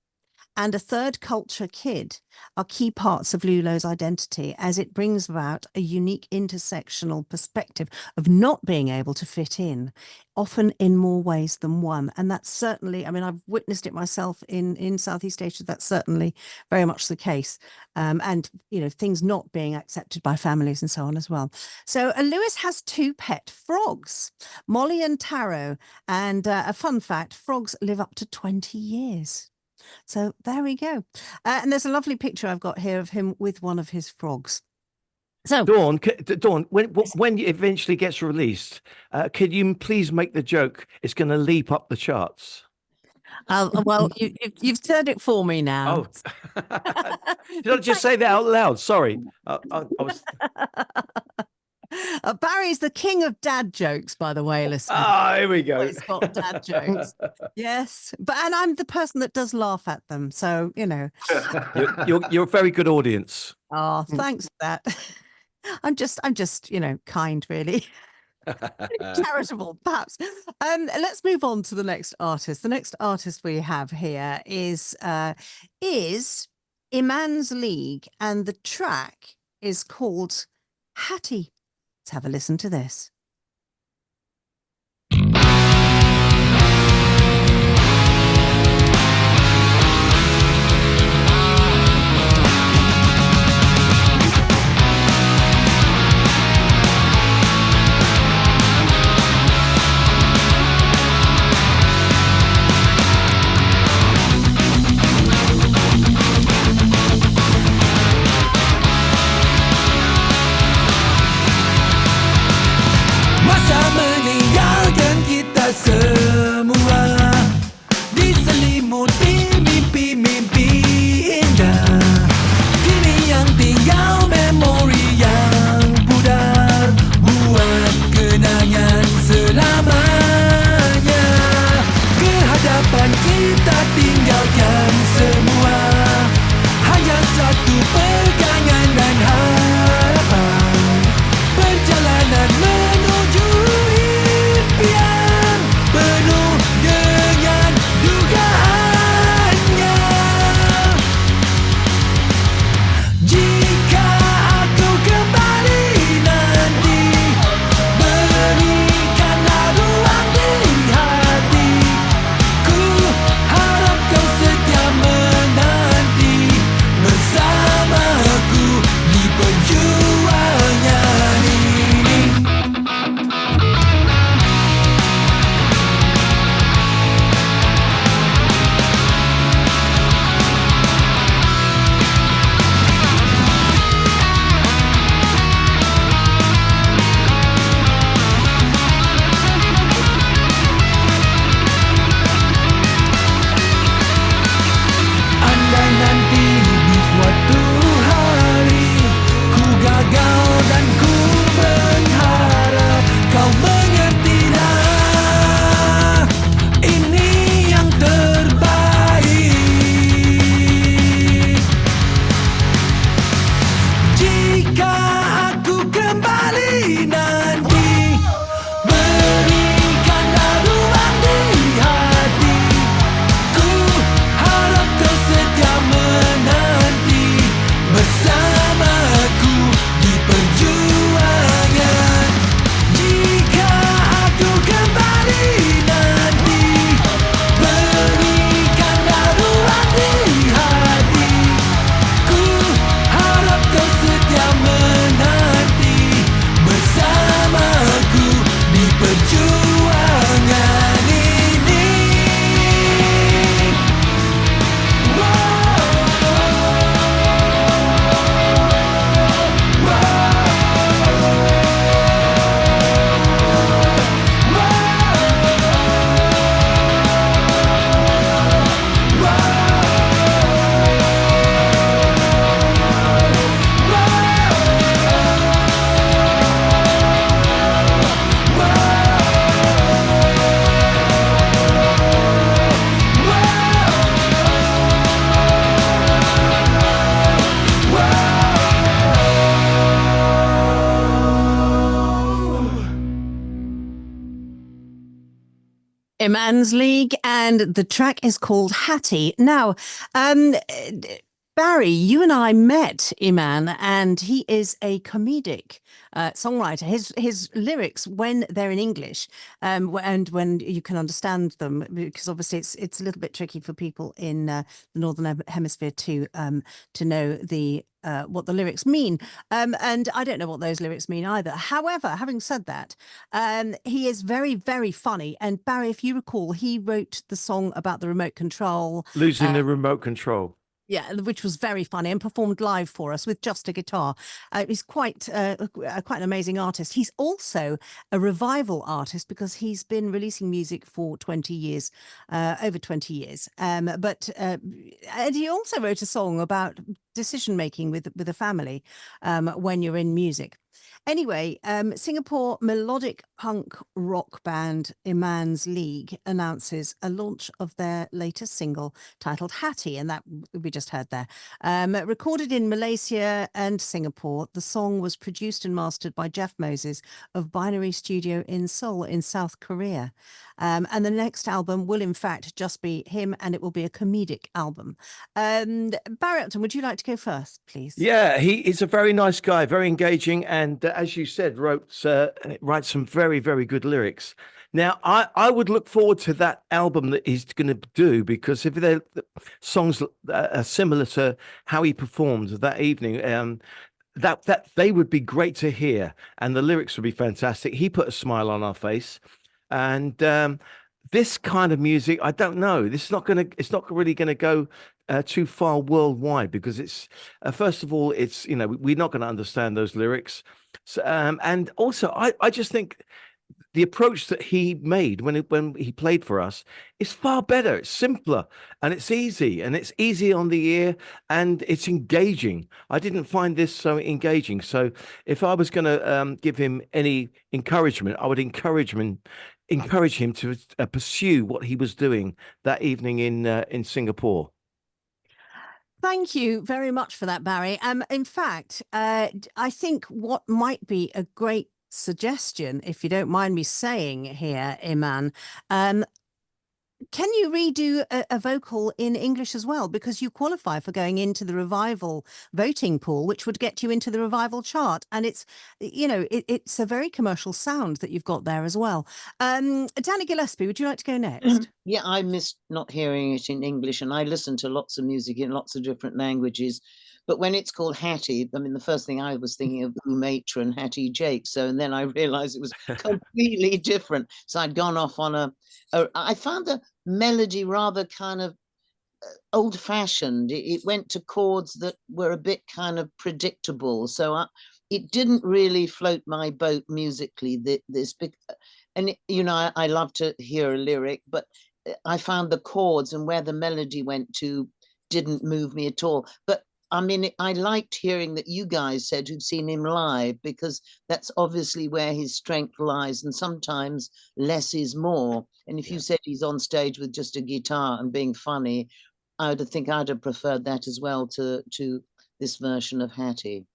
and a third culture kid are key parts of Lulo's identity, as it brings about a unique intersectional perspective of not being able to fit in, often in more ways than one. And that's certainly, I mean, I've witnessed it myself in Southeast Asia. That's certainly very much the case. And, you know, things not being accepted by families and so on as well. So Lewis has two pet frogs, Molly and Taro. And a fun fact, frogs live up to 20 years. So there we go. And there's a lovely picture I've got here of him with one of his frogs. So Dawn, when it eventually gets released, could you please make the joke it's going to leap up the charts? Well, you've turned it for me now. Oh, did I just say that out loud? Sorry. I was... Barry's the king of dad jokes, by the way, listen. Oh, here we go. He's got dad jokes. Yes, and I'm the person that does laugh at them. So, you know. You're a very good audience. Oh, thanks for that. I'm just, you know, kind, really. Charitable, perhaps. Let's move on to the next artist. The next artist we have here is Iman's League, and the track is called Hattie. Let's have a listen to this. Iman's League, and the track is called Hattie. Now, Barry, you and I met Iman, and he is a comedic songwriter. His lyrics, when they're in English, and when you can understand them, because obviously it's a little bit tricky for people in the Northern Hemisphere to know the what the lyrics mean. And I don't know what those lyrics mean either. However, having said that, he is very, very funny. And Barry, if you recall, he wrote the song about the remote control. Losing the remote control. Yeah, which was very funny, and performed live for us with just a guitar. He's quite an amazing artist. He's also a revival artist because he's been releasing music for 20 years, over 20 years. And he also wrote a song about decision making with a family when you're in music. Anyway, Singapore melodic punk rock band Iman's League announces a launch of their latest single titled Hattie, and that we just heard there. Recorded in Malaysia and Singapore, the song was produced and mastered by Jeff Moses of Binary Studio in Seoul in South Korea. And the next album will in fact just be him, and it will be a comedic album. Barry Upton, would you like to go first, please? Yeah, he's a very nice guy, very engaging, and as you said, writes some very, very good lyrics. Now, I would look forward to that album that he's going to do, because if the songs are similar to how he performed that evening, that they would be great to hear, and the lyrics would be fantastic. He put a smile on our face, and this kind of music, I don't know. It's not really gonna go too far worldwide, because it's first of all, it's we're not going to understand those lyrics, so, and also I just think the approach that he made when he played for us is far better. It's simpler, and it's easy on the ear, and it's engaging. I didn't find this so engaging. So if I was going to give him any encouragement, I would encourage him to pursue what he was doing that evening in Singapore. Thank you very much for that, Barry. In fact, I think what might be a great suggestion, if you don't mind me saying here, Iman, can you redo a vocal in English as well? Because you qualify for going into the Revival voting pool, which would get you into the Revival chart. And it's, it's a very commercial sound that you've got there as well. Danny Gillespie, would you like to go next? Yeah, I missed not hearing it in English, and I listen to lots of music in lots of different languages. But when it's called Hattie, I mean, the first thing I was thinking of Blue Matron, Hattie Jake. So, and then I realized it was completely different. So I'd gone off on I found the melody rather kind of old fashioned. It went to chords that were a bit kind of predictable. So it didn't really float my boat musically, and I love to hear a lyric, but I found the chords and where the melody went to didn't move me at all. But I mean, I liked hearing that you guys said who've seen him live, because that's obviously where his strength lies, and sometimes less is more. And if you said he's on stage with just a guitar and being funny, I'd have preferred that as well to this version of Hattie.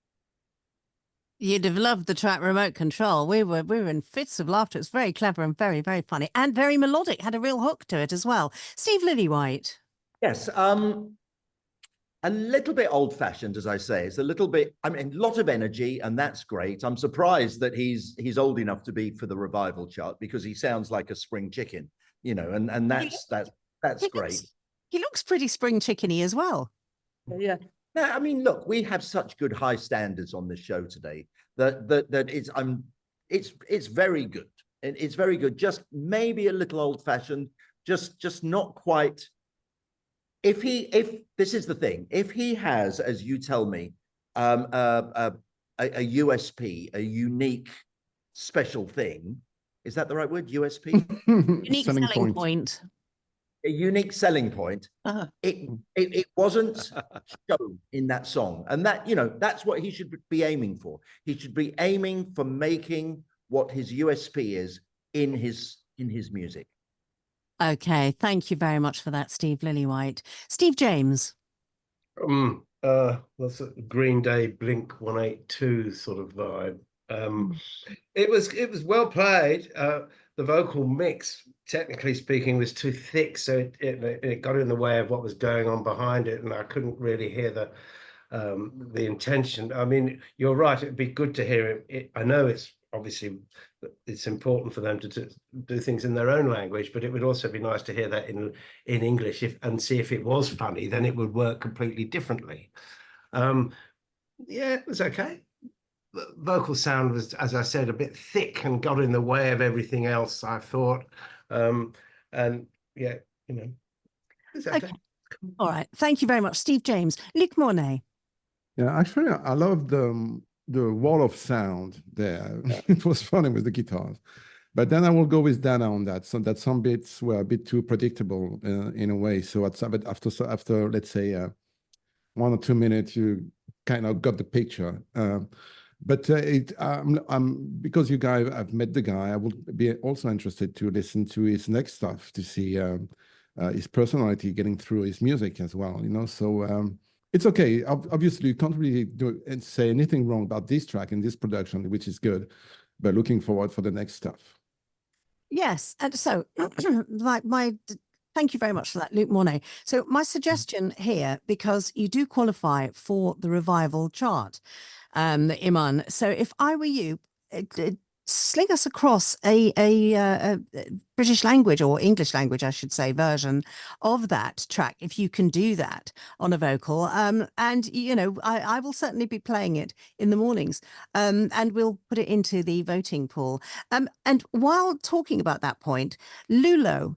You'd have loved the track Remote Control. We were in fits of laughter. It's very clever and very, very funny, and very melodic, had a real hook to it as well. Steve Lillywhite. Yes, a little bit old-fashioned, as I say. It's a little bit, a lot of energy, and that's great. I'm surprised that he's old enough to be for the Revival chart, because he sounds like a spring chicken, and that's great. He looks pretty spring chickeny as well. Yeah. No, look, we have such good high standards on this show today that it's very good. It's very good. Just maybe a little old-fashioned, just not quite. If this is the thing, if he has, as you tell me, a USP, a unique special thing, is that the right word? USP? Unique selling point. A unique selling point. It wasn't shown in that song, and that's what he should be aiming for. He should be aiming for making what his USP is in his music. Okay, thank you very much for that, Steve Lillywhite. Steve James. That's a Green Day Blink 182 sort of vibe. It was well played. The vocal mix technically speaking, was too thick, so it got in the way of what was going on behind it, and I couldn't really hear the intention. I mean, you're right. It'd be good to hear it. I know it's obviously it's important for them to do things in their own language, but it would also be nice to hear that in English, and see if it was funny. Then it would work completely differently. Yeah, it was okay. The vocal sound was, as I said, a bit thick and got in the way of everything else, I thought. And yeah, you know, it's okay. All right. Thank you very much, Steve James. Luc Mornay. Yeah, actually, I love the wall of sound there. It was funny with the guitars. But then I will go with Dana on that. So that some bits were a bit too predictable in a way. So after let's say 1 or 2 minutes, you kind of got the picture. But because you guys have met the guy, I would be also interested to listen to his next stuff, to see his personality getting through his music as well. You know, so it's okay. Obviously, you can't really say anything wrong about this track and this production, which is good. But looking forward for the next stuff. Yes, and so thank you very much for that, Luc Mornay. So my suggestion here, because you do qualify for the revival chart, Iman. So if I were you, sling us across a British language, or English language, I should say, version of that track, if you can do that on a vocal. And, you know, I will certainly be playing it in the mornings, and we'll put it into the voting pool. And while talking about that point, Lulo,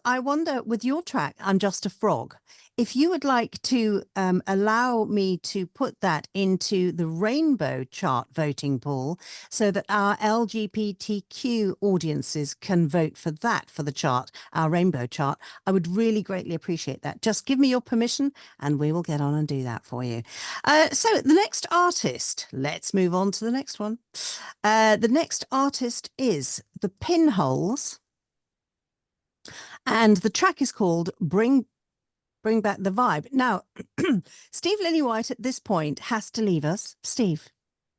I wonder, with your track, I'm Just a Frog, if you would like to allow me to put that into the Rainbow Chart voting pool so that our LGBTQ audiences can vote for that, for the chart, our Rainbow Chart, I would really greatly appreciate that. Just give me your permission and we will get on and do that for you. So the next artist, let's move on to the next one. The next artist is the Pinholes. And the track is called Bring Back the Vibe. Now, Steve Lillywhite at this point has to leave us. Steve.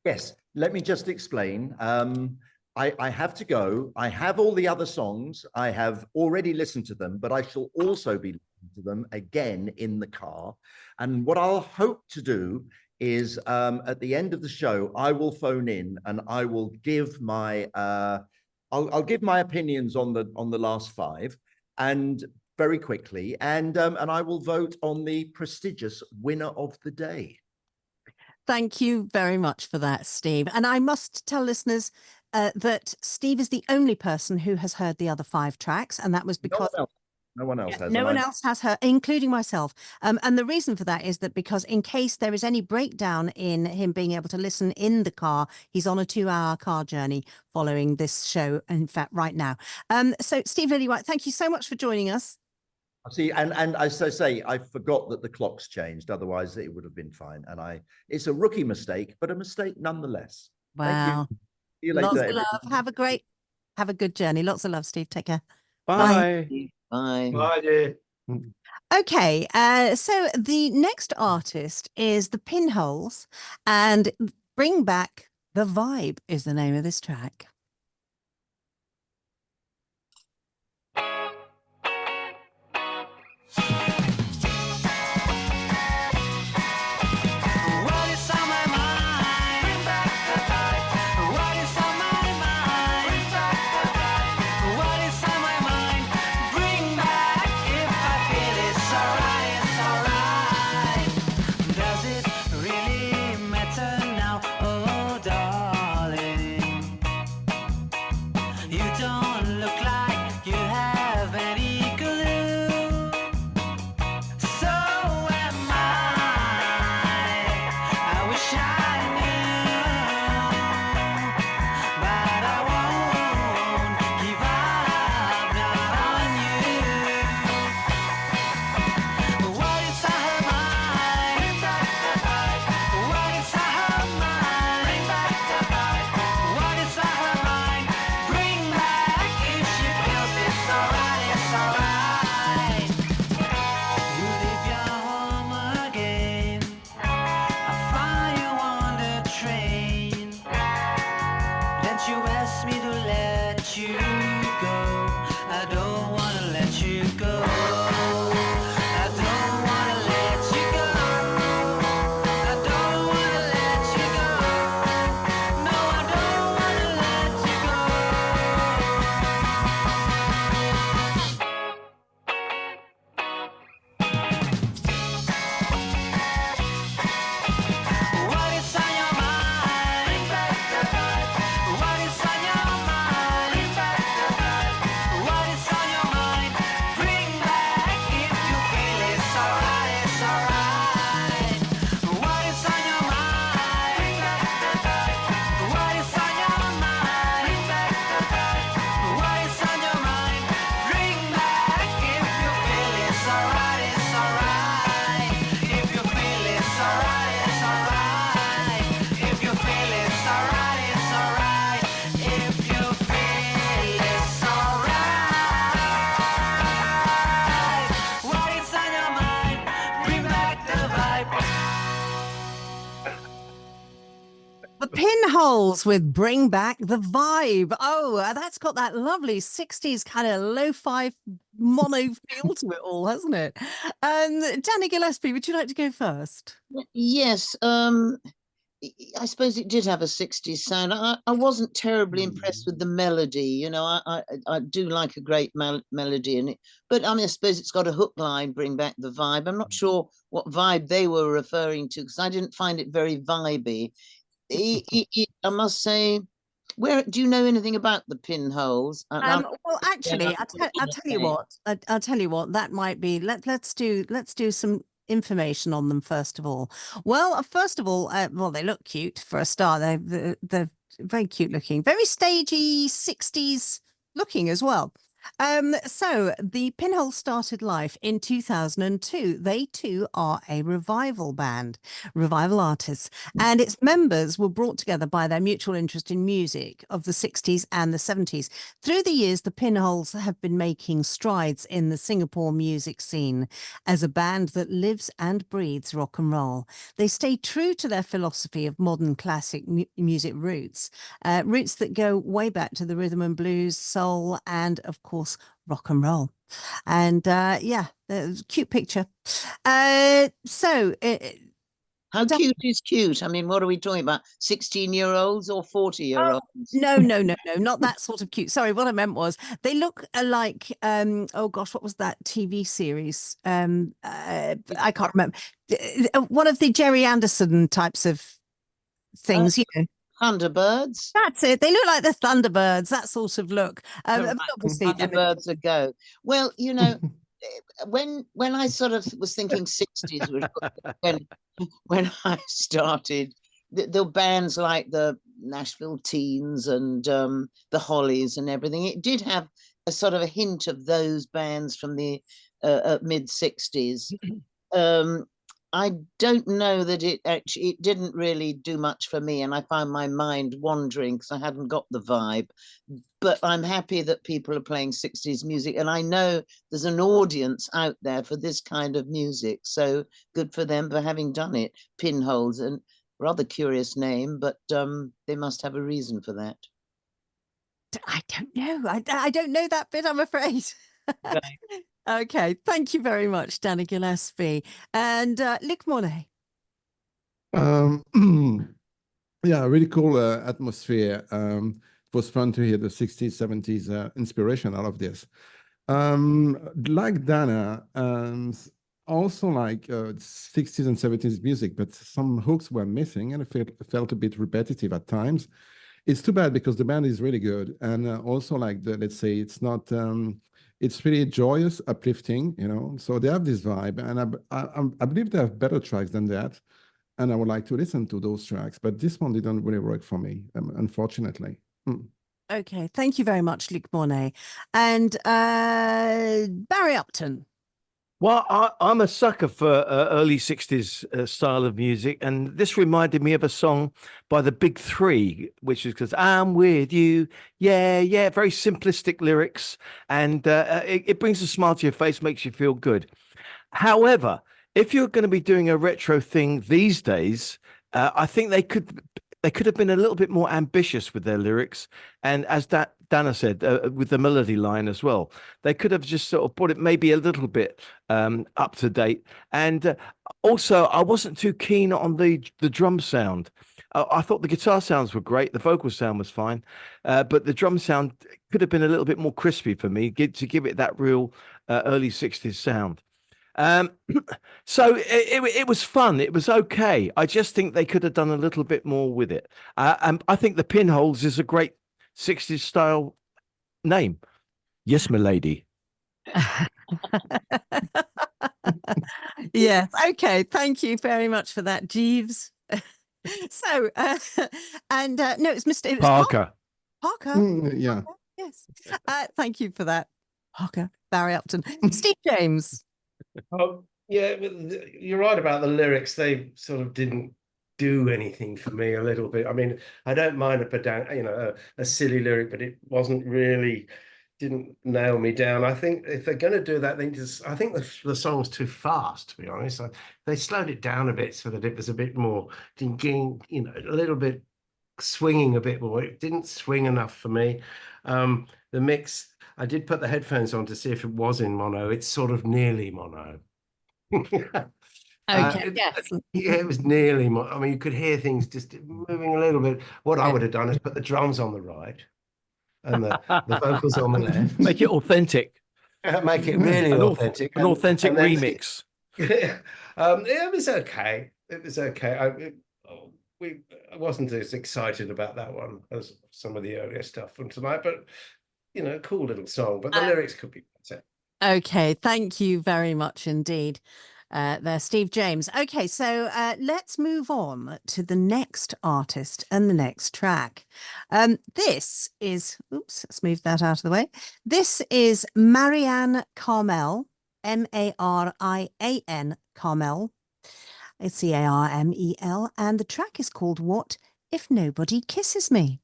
Yes, let me just explain. I have to go. I have all the other songs. I have already listened to them, but I shall also be listening to them again in the car. And what I'll hope to do is at the end of the show, I will phone in and I will give my I'll give my opinions on the last 5. And very quickly, and I will vote on the prestigious winner of the day. Thank you very much for that, Steve. And I must tell listeners that Steve is the only person who has heard the other 5 tracks, and that was because no one else has. No one else has heard, including myself. And the reason for that is that because in case there is any breakdown in him being able to listen in the car, he's on a 2-hour car journey following this show, in fact, right now. So Steve Lillywhite, thank you so much for joining us. See, and as I say, I forgot that the clocks changed. Otherwise, it would have been fine. And it's a rookie mistake, but a mistake nonetheless. Wow. Thank you. See you later. Lots of love. Have a good journey. Lots of love, Steve. Take care. Bye. Bye. Bye, dear. Okay, so the next artist is the Pinholes, and Bring Back the Vibe is the name of this track. you asked me to let you go. Pinholes with Bring Back the Vibe. Oh, that's got that lovely 60s kind of lo-fi mono feel to it all, hasn't it? Danny Gillespie, would you like to go first? Yes, I suppose it did have a 60s sound. I wasn't terribly impressed with the melody. You know, I do like a great melody in it, but I mean, I suppose it's got a hook line, Bring Back the Vibe. I'm not sure what vibe they were referring to because I didn't find it very vibey. I must say, where do you know anything about the Pinholes? Well, actually, I'll tell you what. I'll tell you what. That might be. Let's do some information on them first of all. Well, first of all, well, they look cute for a start. They're very cute looking, very stagey 60s looking as well. So the Pinholes started life in 2002. They too are a revival band, revival artists, and its members were brought together by their mutual interest in music of the 60s and the 70s. Through the years, the Pinholes have been making strides in the Singapore music scene as a band that lives and breathes rock and roll. They stay true to their philosophy of modern classic music roots, roots that go way back to the rhythm and blues, soul, and of course, rock and roll. And yeah, cute picture. So how cute is cute? I mean, what are we talking about? 16-year-olds or 40-year-olds? No, not that sort of cute. Sorry, what I meant was they look like oh gosh, what was that TV series? I can't remember. One of the Jerry Anderson types of things, you know. Thunderbirds. That's it. They look like the Thunderbirds, that sort of look. Obviously, Thunderbirds a go. Well, you know, when I sort of was thinking 60s, when I started, the bands like the Nashville Teens and the Hollies and everything, it did have a sort of a hint of those bands from the mid 60s. I don't know that it didn't really do much for me, and I found my mind wandering because I hadn't got the vibe. But I'm happy that people are playing 60s music, and I know there's an audience out there for this kind of music. So good for them for having done it. Pinholes, and rather curious name, but they must have a reason for that. I don't know. I don't know that bit, I'm afraid. Right. Okay, thank you very much, Danny Gillespie. And Luc Monet. Yeah, really cool atmosphere. It was fun to hear the 60s, 70s inspiration out of this. Like Dana, also like 60s and 70s music, but some hooks were missing and it felt a bit repetitive at times. It's too bad because the band is really good. And also like let's say it's not, it's really joyous, uplifting, you know, so they have this vibe, and I believe they have better tracks than that, and I would like to listen to those tracks, but this one didn't really work for me, unfortunately. Okay, thank you very much, Luc Monet. And Barry Upton. Well, I'm a sucker for early 60s style of music, and this reminded me of a song by the Big Three, which is because I'm with you. Yeah, very simplistic lyrics, and it brings a smile to your face, makes you feel good. However, if you're going to be doing a retro thing these days, I think they could have been a little bit more ambitious with their lyrics, and as Dana said, with the melody line as well, they could have just sort of brought it maybe a little bit up to date. And also, I wasn't too keen on the drum sound. I thought the guitar sounds were great, the vocal sound was fine, but the drum sound could have been a little bit more crispy for me to give it that real early 60s sound. So it was fun. It was okay. I just think they could have done a little bit more with it. And I think the Pinholes is a great 60s style name. Yes, my lady. Yes. Okay. Thank you very much for that, Jeeves. So, and no, it's Mr. Parker. Parker. Yeah. Parker, yes. Thank you for that, Parker. Barry Upton. Steve James. Yeah, you're right about the lyrics. They sort of didn't do anything for me a little bit. I mean, I don't mind a silly lyric, but it didn't nail me down. I think if they're going to do that, I think the song's too fast, to be honest. They slowed it down a bit so that it was a bit more, a little bit swinging a bit more. It didn't swing enough for me. The mix, I did put the headphones on to see if it was in mono. It's sort of nearly mono. Okay, yes. Yeah, it was nearly mono. I mean, you could hear things just moving a little bit. What I would have done is put the drums on the right and the vocals on the left. Make it authentic. Make it really An authentic. authentic and then- remix. Yeah, it was okay. It was okay. I wasn't as excited about that one as some of the earlier stuff from tonight, but you know, cool little song. But the lyrics could be better. Okay, thank you very much indeed. There, Steve James. Okay, so let's move on to the next artist and the next track. This is, oops, let's move that out of the way. This is Marianne Carmel, Marian Carmel. It's Carmel, and the track is called What If Nobody Kisses Me?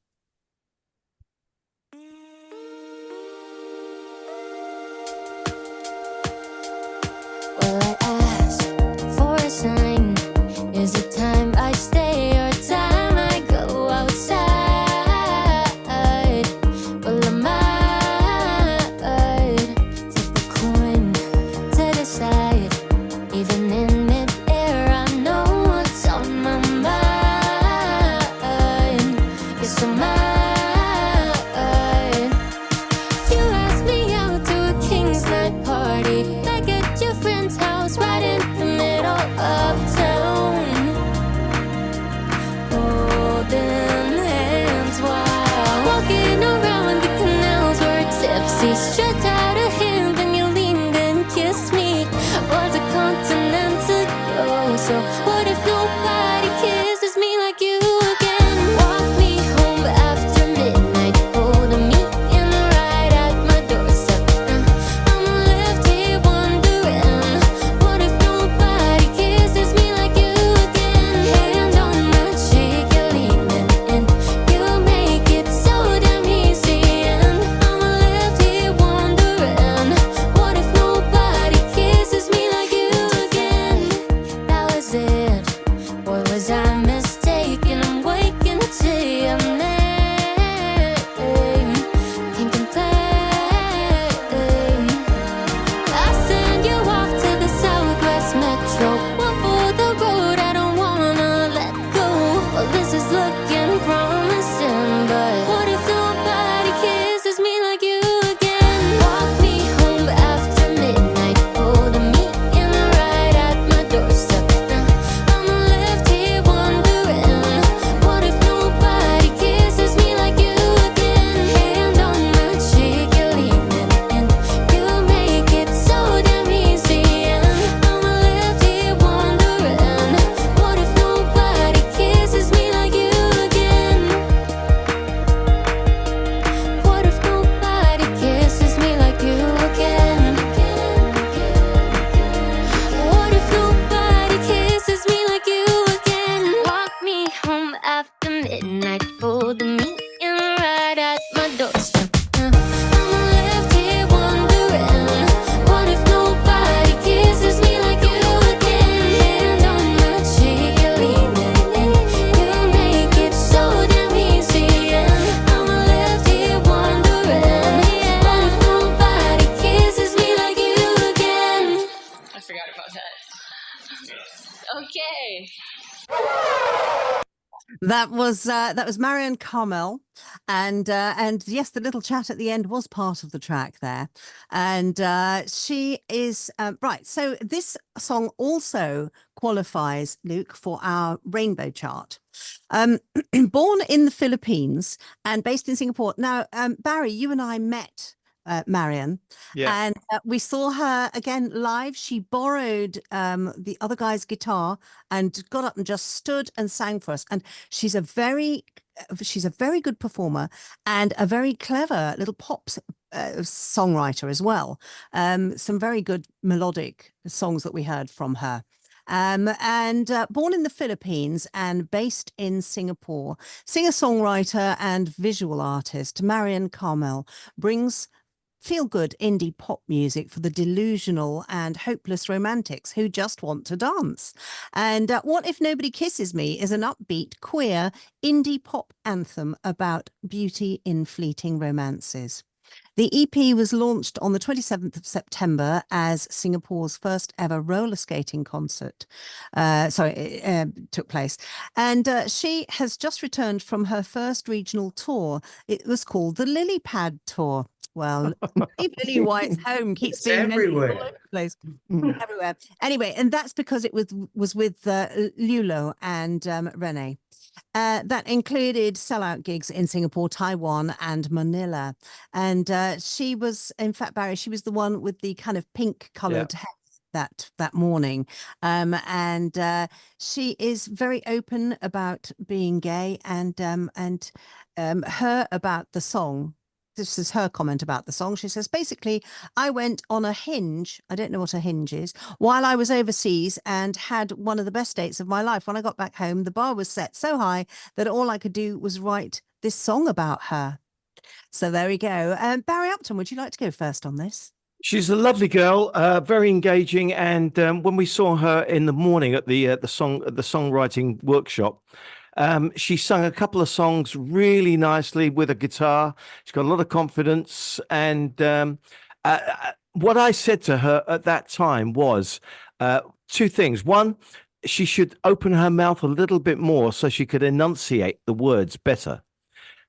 Well, I ask for a sign. Is it time I stay or time I go outside? Well, I might flip a coin to decide. Even in mid-air, I know what's on my mind. Yes, I might. You asked me out to a King's Night party, like at your friend's house, right in the middle of town. Holding hands while walking around the canals, we're tipsy, stretched out a hand, and you leaned and kissed me. Was a continent ago, so what if nobody kisses me like you again? Walk me home after midnight, holding me in the right at my doorstep. I'm left here wondering, what if nobody kisses me like you again? Hand on my cheek, you're leaning in, you make it so damn easy, and I'm left here wondering, what if nobody kisses me like you again? That was it. Boy, was I mistaken? I'm waking to your name. Can't complain. I send you off to the Southwest Metro, one for the road I don't wanna let go. Well, this is looking promising, but what if nobody kisses me like you again? Walk me home after midnight, holding me in the right at my doorstep. I'm left here wondering, what if nobody kisses me like you again? Hand on my cheek, you're leaning in, you make it so damn easy, and I'm left here wondering, what if nobody kisses me like you again? What if nobody kisses me like you again? What if nobody kisses me like you again? Walk me home after midnight, holding me in the right at my doorstep. I'm left here wondering, what if nobody kisses me like you again? Hand on my cheek, you're leaning in, you make it so damn easy, and I'm left here wondering, what if nobody kisses me like you again? I forgot about that. Okay. That was Marianne Carmel, and yes, the little chat at the end was part of the track there, and she is right. So this song also qualifies, Luke, for our rainbow chart. Born in the Philippines and based in Singapore. Now, Barry, you and I met Marianne, Yeah. and we saw her again live. She borrowed the other guy's guitar and got up and just stood and sang for us. And she's a very good performer and a very clever little pop songwriter as well. Some very good melodic songs that we heard from her. And born in the Philippines and based in Singapore, singer-songwriter and visual artist Marianne Carmel brings feel-good indie pop music for the delusional and hopeless romantics who just want to dance. And What If Nobody Kisses Me is an upbeat, queer, indie pop anthem about beauty in fleeting romances. The EP was launched on the 27th of September as Singapore's first ever roller skating concert. Took place. And she has just returned from her first regional tour. It was called the Lily Pad Tour. Well, Steve Lily White's home keeps It's being mentioned all everywhere. over the place. Everywhere. Anyway, and that's because it was with Lulo and Renee. That included sellout gigs in Singapore, Taiwan, and Manila. And she was, in fact, Barry, she was the one with the kind of pink coloured hair that morning. She is very open about being gay and her about the song. This is her comment about the song. She says, basically, I went on a hinge. I don't know what a hinge is. While I was overseas and had one of the best dates of my life. When I got back home, the bar was set so high that all I could do was write this song about her. So there we go. Barry Upton, would you like to go first on this? She's a lovely girl, very engaging, and when we saw her in the morning at the songwriting workshop, she sung a couple of songs really nicely with a guitar. She's got a lot of confidence, and what I said to her at that time was two things. One, she should open her mouth a little bit more so she could enunciate the words better.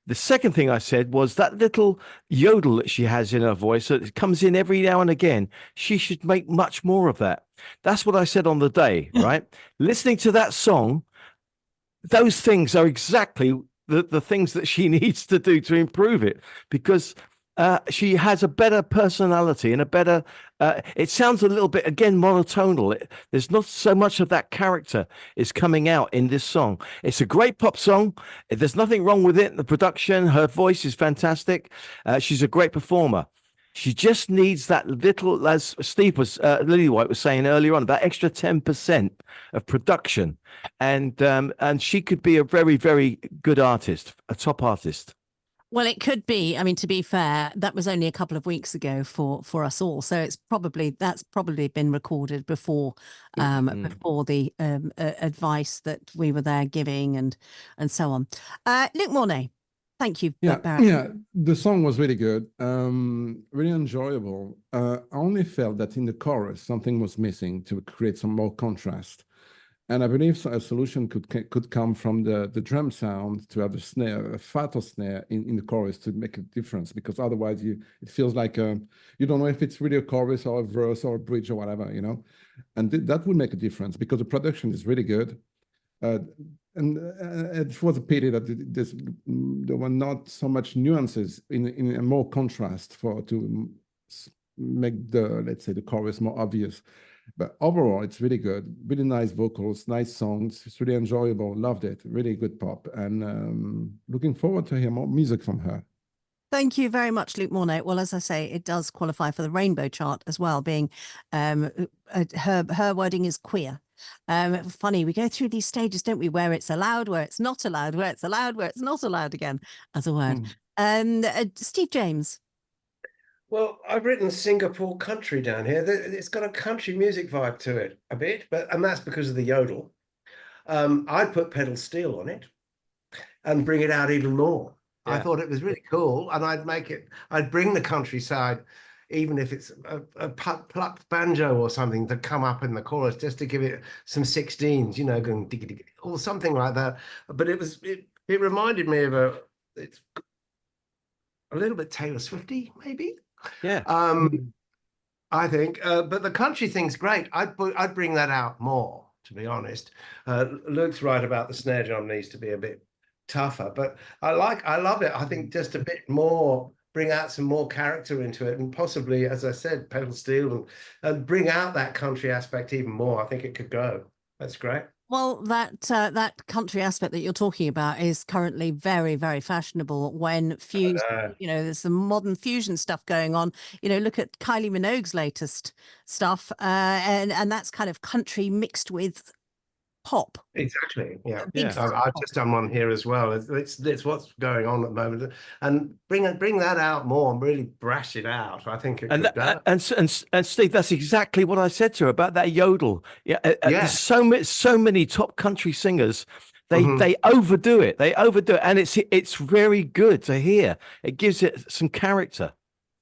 The second thing I said was that little yodel that she has in her voice that comes in every now and again. She should make much more of that. That's what I said on the day, right? Listening to that song, those things are exactly the things that she needs to do to improve it, because she has a better personality and a better, it sounds a little bit, again, monotonal. There's not so much of that character is coming out in this song. It's a great pop song. There's nothing wrong with it. The production, her voice is fantastic. She's a great performer. She just needs that little, as Steve was, Lily White was saying earlier on, about extra 10% of production. And she could be a very, very good artist, a top artist. Well, it could be. I mean, to be fair, that was only a couple of weeks ago for us all. So that's probably been recorded before before the advice that we were there giving and so on. Luke Mornay, thank you. Barry. Yeah, the song was really good, really enjoyable. I only felt that in the chorus something was missing to create some more contrast. And I believe a solution could come from the drum sound to have a snare, a fatal snare in the chorus to make a difference, because otherwise it feels like you don't know if it's really a chorus or a verse or a bridge or whatever, you know. And that would make a difference because the production is really good. And it was a pity that there were not so much nuances in a more contrast to make let's say the chorus more obvious. But overall, it's really good. Really nice vocals, nice songs. It's really enjoyable. Loved it. Really good pop. And looking forward to hear more music from her. Thank you very much, Luke Mornay. Well, as I say, it does qualify for the Rainbow Chart as well, being her wording is queer. Funny, we go through these stages, don't we, where it's allowed, where it's not allowed, where it's allowed, where it's not allowed again as a word. Steve James. Well, I've written Singapore country down here. It's got a country music vibe to it a bit, and that's because of the yodel. I'd put pedal steel on it and bring it out even more. Yeah. I thought it was really cool, and I'd bring the countryside, even if it's a plucked banjo or something, to come up in the chorus just to give it some 16s, you know, going diggy diggy or something like that. But it reminded me of it's a little bit Taylor Swifty, maybe. Yeah. I think, but the country thing's great. I'd bring that out more, to be honest. Luke's right about the snare drum needs to be a bit tougher, but I love it. I think just a bit more, bring out some more character into it, and possibly, as I said, pedal steel and bring out that country aspect even more. I think it could go. That's great. Well, that country aspect that you're talking about is currently very, very fashionable. When fused, you know, there's some modern fusion stuff going on. You know, look at Kylie Minogue's latest stuff, and that's kind of country mixed with pop. Exactly. Yeah. Big Yeah. fat I've pop. just done one here as well. It's what's going on at the moment, and bring that out more and really brash it out. I think it And could. and Steve, that's exactly what I said to her about that yodel. Yeah, Yeah. there's so many top country singers. Mhm. They overdo it. They overdo it, and it's very good to hear. It gives it some character.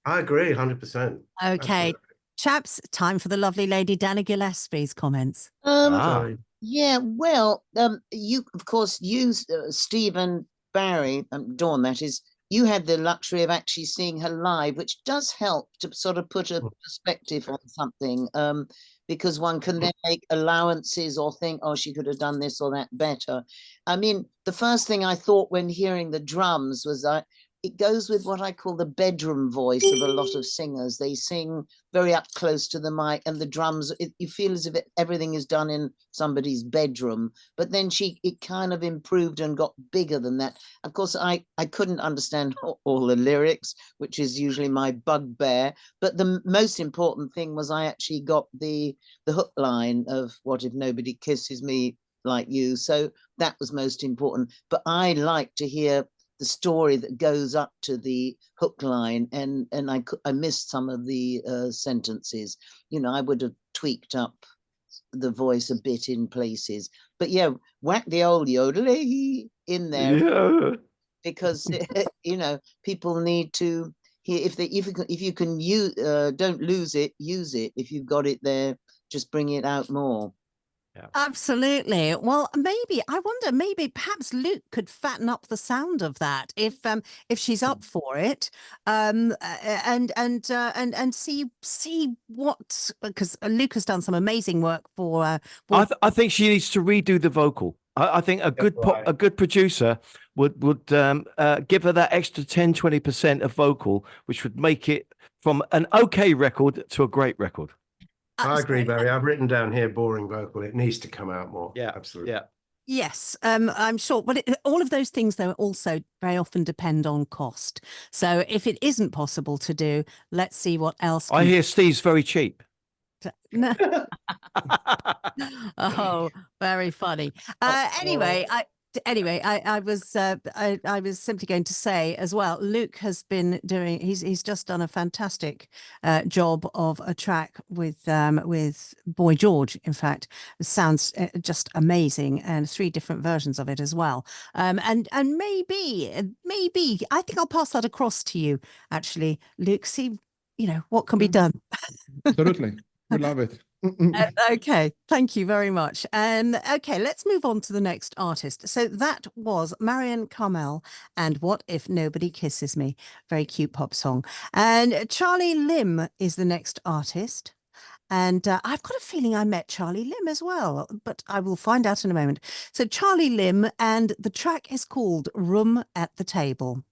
I agree, 100%. Okay, chaps, time for the lovely lady Dana Gillespie's comments. Ah, Yeah, well, you, of course, you, Steve and Barry, Dawn, that is, you had the luxury of actually seeing her live, which does help to sort of put a perspective on something, because one can then make allowances or think, oh, she could have done this or that better. I mean, the first thing I thought when hearing the drums was it goes with what I call the bedroom voice of a lot of singers. They sing very up close to the mic, and the drums, you feel as if everything is done in somebody's bedroom. But then it kind of improved and got bigger than that. Of course, I couldn't understand all the lyrics, which is usually my bugbear. But the most important thing was I actually got the hook line of "What if nobody kisses me like you?" So that was most important. But I like to hear the story that goes up to the hook line, and I missed some of the sentences. You know, I would have tweaked up the voice a bit in places, but yeah, whack the old yodel in there, yeah. because you know, people need to hear. If you can use, don't lose it, use it. If you've got it there, just bring it out more. Absolutely. Well, maybe perhaps Luke could fatten up the sound of that if she's up for it, and see what, because Luke has done some amazing work for. I think she needs to redo the vocal. I think a good producer would give her that extra 10-20% of vocal, which would make it from an okay record to a great record. I agree, Barry. I've written down here boring vocal. It needs to come out more. Yeah, absolutely. Yeah. Yes, I'm sure. But all of those things, though, also very often depend on cost. So if it isn't possible to do, let's see what else. I hear Steve's very cheap. No. Oh, very funny. Anyway, I was simply going to say as well, Luke has been doing, he's just done a fantastic job of a track with Boy George. In fact, it sounds just amazing, and 3 different versions of it as well. And maybe I think I'll pass that across to you, actually, Luke. See, you know, what can be done. Absolutely. We love it. Okay, thank you very much. Okay, let's move on to the next artist. So that was Marion Carmel and What If Nobody Kisses Me? Very cute pop song. And Charlie Lim is the next artist. And I've got a feeling I met Charlie Lim as well, but I will find out in a moment. So Charlie Lim, and the track is called Room at the Table.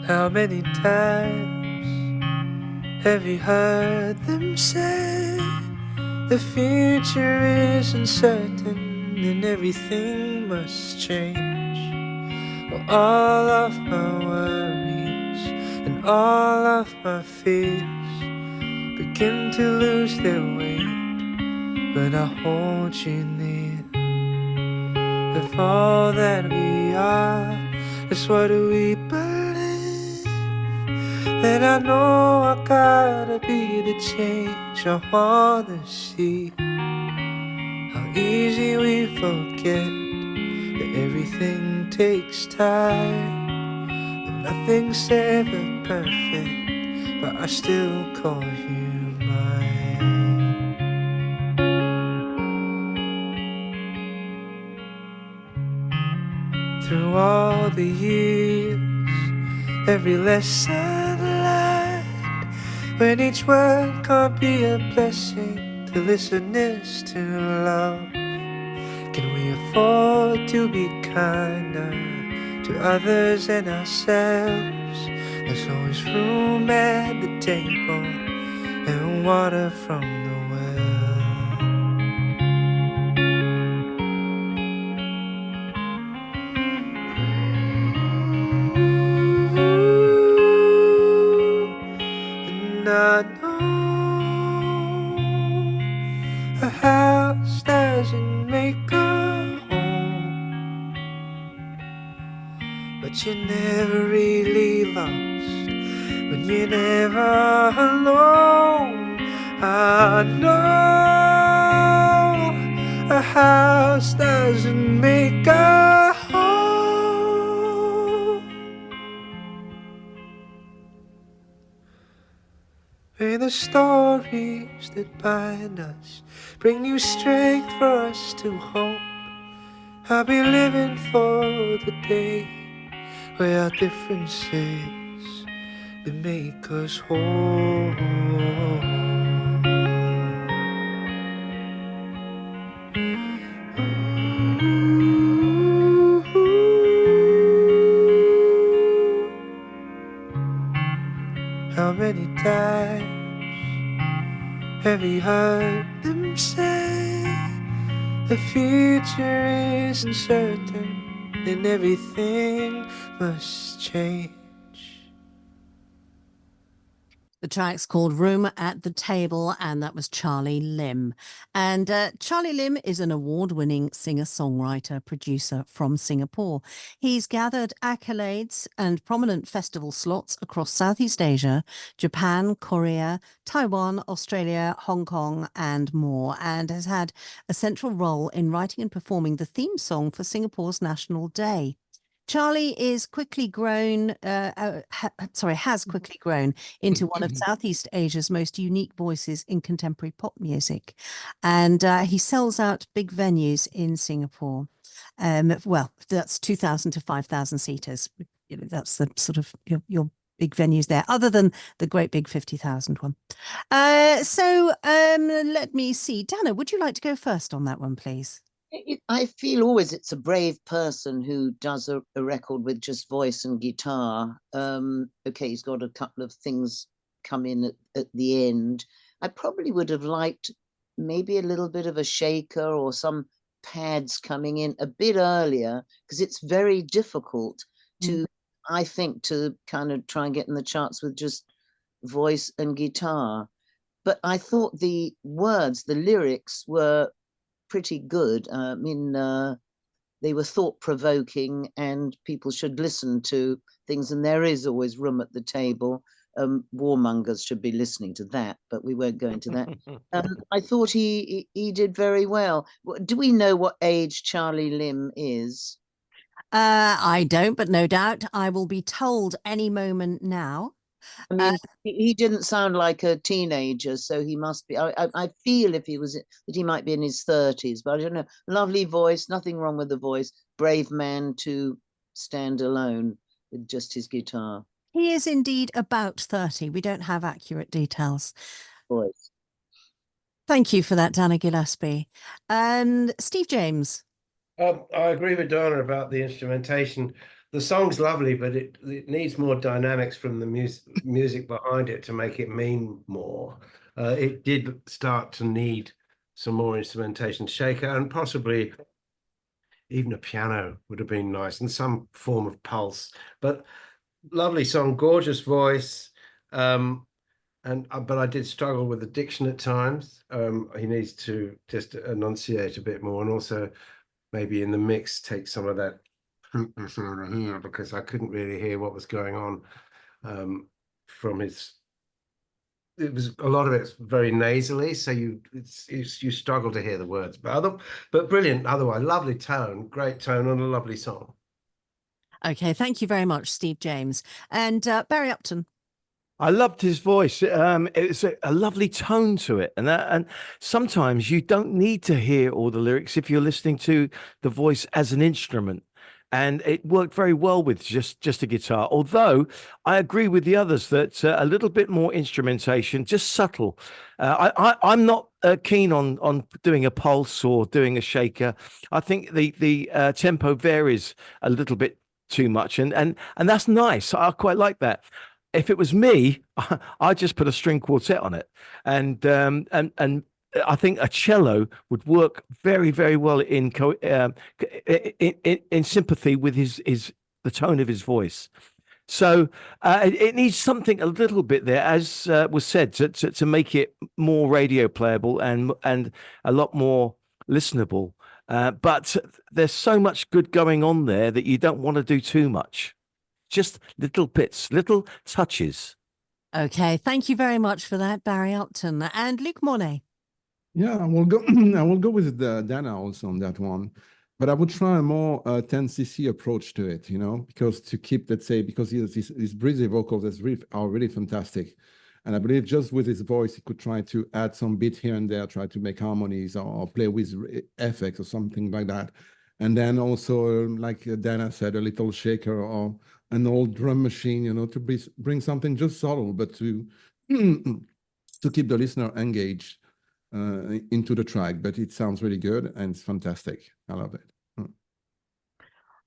How many times have you heard them say the future is uncertain and everything must change? Well, all of my worries and all of my fears begin to lose their weight when I hold you near. If all that we are is what we believe, then I know I gotta be the change I wanna see. How easy we forget that everything takes time. Though nothing's ever perfect, but I still call you mine. Through all the years, every lesson learned, when each word can't be a blessing to listeners to love, can we afford to be kinder to others and ourselves? There's always room at the table, and water from the well. And I know a house doesn't make a home, but you're never really lost when you're never alone. I know a house doesn't make a home. May the stories that bind us bring new strength for us to hope. I'll be living for the day where our differences they make us whole. How many times have you heard them say the future isn't certain and everything must change? The track's called Room at the Table, and that was Charlie Lim. And Charlie Lim is an award-winning singer-songwriter, producer from Singapore. He's gathered accolades and prominent festival slots across Southeast Asia, Japan, Korea, Taiwan, Australia, Hong Kong, and more, and has had a central role in writing and performing the theme song for Singapore's National Day. Charlie is quickly grown, has quickly grown into one of Southeast Asia's most unique voices in contemporary pop music. And he sells out big venues in Singapore. Well, that's 2,000 to 5,000 seaters. You know, that's the sort of your big venues there, other than the great big 50,000 one. So let me see. Dana, would you like to go first on that one, please? I feel always it's a brave person who does a record with just voice and guitar. Okay, he's got a couple of things come in at the end. I probably would have liked maybe a little bit of a shaker or some pads coming in a bit earlier, because it's very difficult to, I think, to kind of try and get in the charts with just voice and guitar. But I thought the words, the lyrics were pretty good. I mean, they were thought-provoking and people should listen to things, and there is always room at the table. Warmongers should be listening to that, but we won't go into that. I thought he did very well. Do we know what age Charlie Lim is? I don't, but no doubt I will be told any moment now. I mean, he didn't sound like a teenager, so he must be. I feel if he was that he might be in his 30s, but I don't know. Lovely voice, nothing wrong with the voice. Brave man to stand alone with just his guitar. He is indeed about 30. We don't have accurate details. Voice. Thank you for that, Dana Gillespie. And Steve James. I agree with Donna about the instrumentation. The song's lovely, but it needs more dynamics from the music behind it to make it mean more. It did start to need some more instrumentation, shaker, and possibly even a piano would have been nice, and some form of pulse. But lovely song, gorgeous voice. But I did struggle with the diction at times. He needs to just enunciate a bit more, and also maybe in the mix take some of that here, because I couldn't really hear what was going on from his. It was a lot of it's very nasally, so you struggle to hear the words, but brilliant otherwise. Lovely tone, great tone, and a lovely song. Okay, thank you very much, Steve James. And Barry Upton. I loved his voice. It's a lovely tone to it, and sometimes you don't need to hear all the lyrics if you're listening to the voice as an instrument. And it worked very well with just a guitar. Although I agree with the others that a little bit more instrumentation, just subtle. I'm not keen on doing a pulse or doing a shaker. I think the tempo varies a little bit too much, and that's nice. I quite like that. if it was me, I'd just put a string quartet on it, and I think a cello would work very, very well in sympathy with the tone of his voice. So it needs something a little bit there, as was said, to make it more radio playable and a lot more listenable. But there's so much good going on there that you don't want to do too much. Just little bits, little touches. Okay, thank you very much for that, Barry Upton and Luc Monet. Yeah, I will go. I will go with Dana also on that one, but I would try a more 10cc approach to it. Because to keep, let's say, because his breezy vocals are really fantastic, and I believe just with his voice he could try to add some bit here and there, try to make harmonies or play with effects or something like that, and then also, like Dana said, a little shaker or an old drum machine, to bring something just subtle, but to keep the listener engaged into the track. But it sounds really good and it's fantastic. I love it.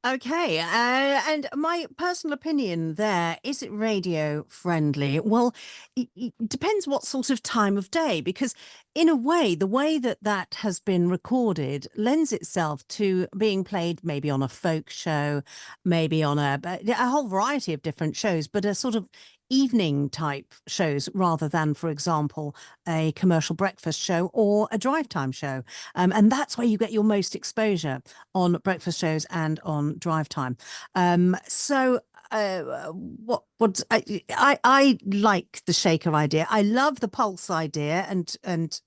Okay, and my personal opinion there, is it radio friendly? Well, it depends what sort of time of day, because in a way, the way that has been recorded lends itself to being played maybe on a folk show, maybe on a whole variety of different shows, but a sort of evening type shows rather than, for example, a commercial breakfast show or a drive time show. And that's where you get your most exposure, on breakfast shows and on drive time. I like the shaker idea. I love the pulse idea, and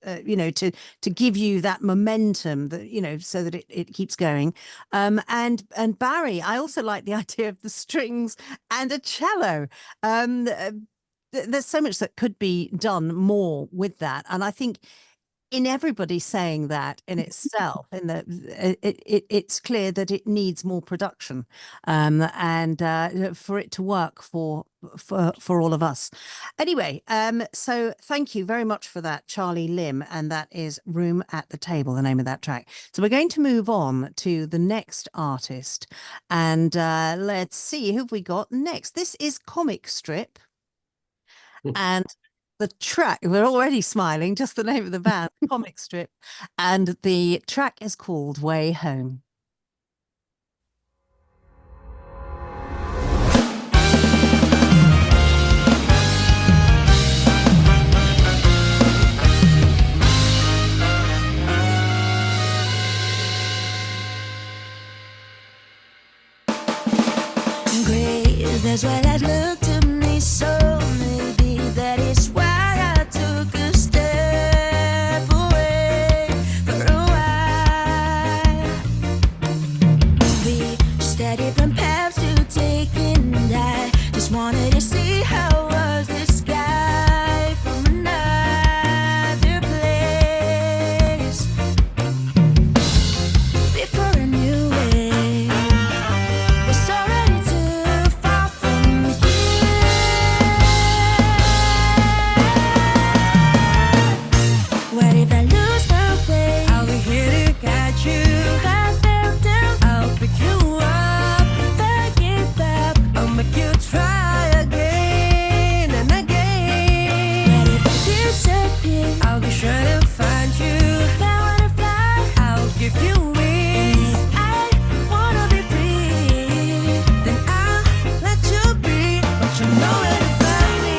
to give you that momentum that so that it keeps going. And Barry, I also like the idea of the strings and a cello. There's so much that could be done more with that, and I think in everybody saying that in itself, it's clear that it needs more production, and for it to work for all of us. Anyway, so thank you very much for that, Charlie Lim, and that is Room at the Table, the name of that track. So we're going to move on to the next artist, and let's see who we got next. This is Comic Strip, and the track, we're already smiling, just the name of the band, Comic Strip, and the track is called Way Home. Great, that's why that looked to me, so maybe that is why I took a step away for a while. We studied from paths to take, and I just wanted to see how was the sky from another place. Before I knew it, was already too far from here. What if I lose my way? I'll be here to guide you. If I fell down, I'll pick you up. If I give up, I'll make you try again and again. What if I disappear? I'll be sure to find you. If I wanna fly, I'll give you wings. I wanna be free, then I'll let you be. But you know where to find me.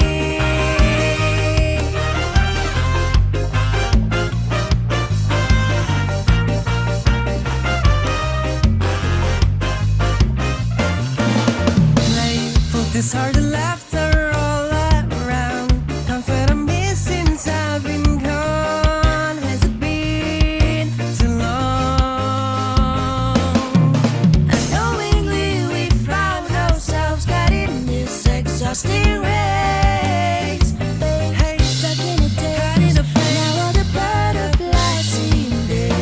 Playful, disheartened laughter all around. Comfort I'm missing since I've been gone. Has it been too long? Unknowingly we found ourselves caught in this exhausting race. Hey, stuck in a daze. Now all the butterflies seem dead.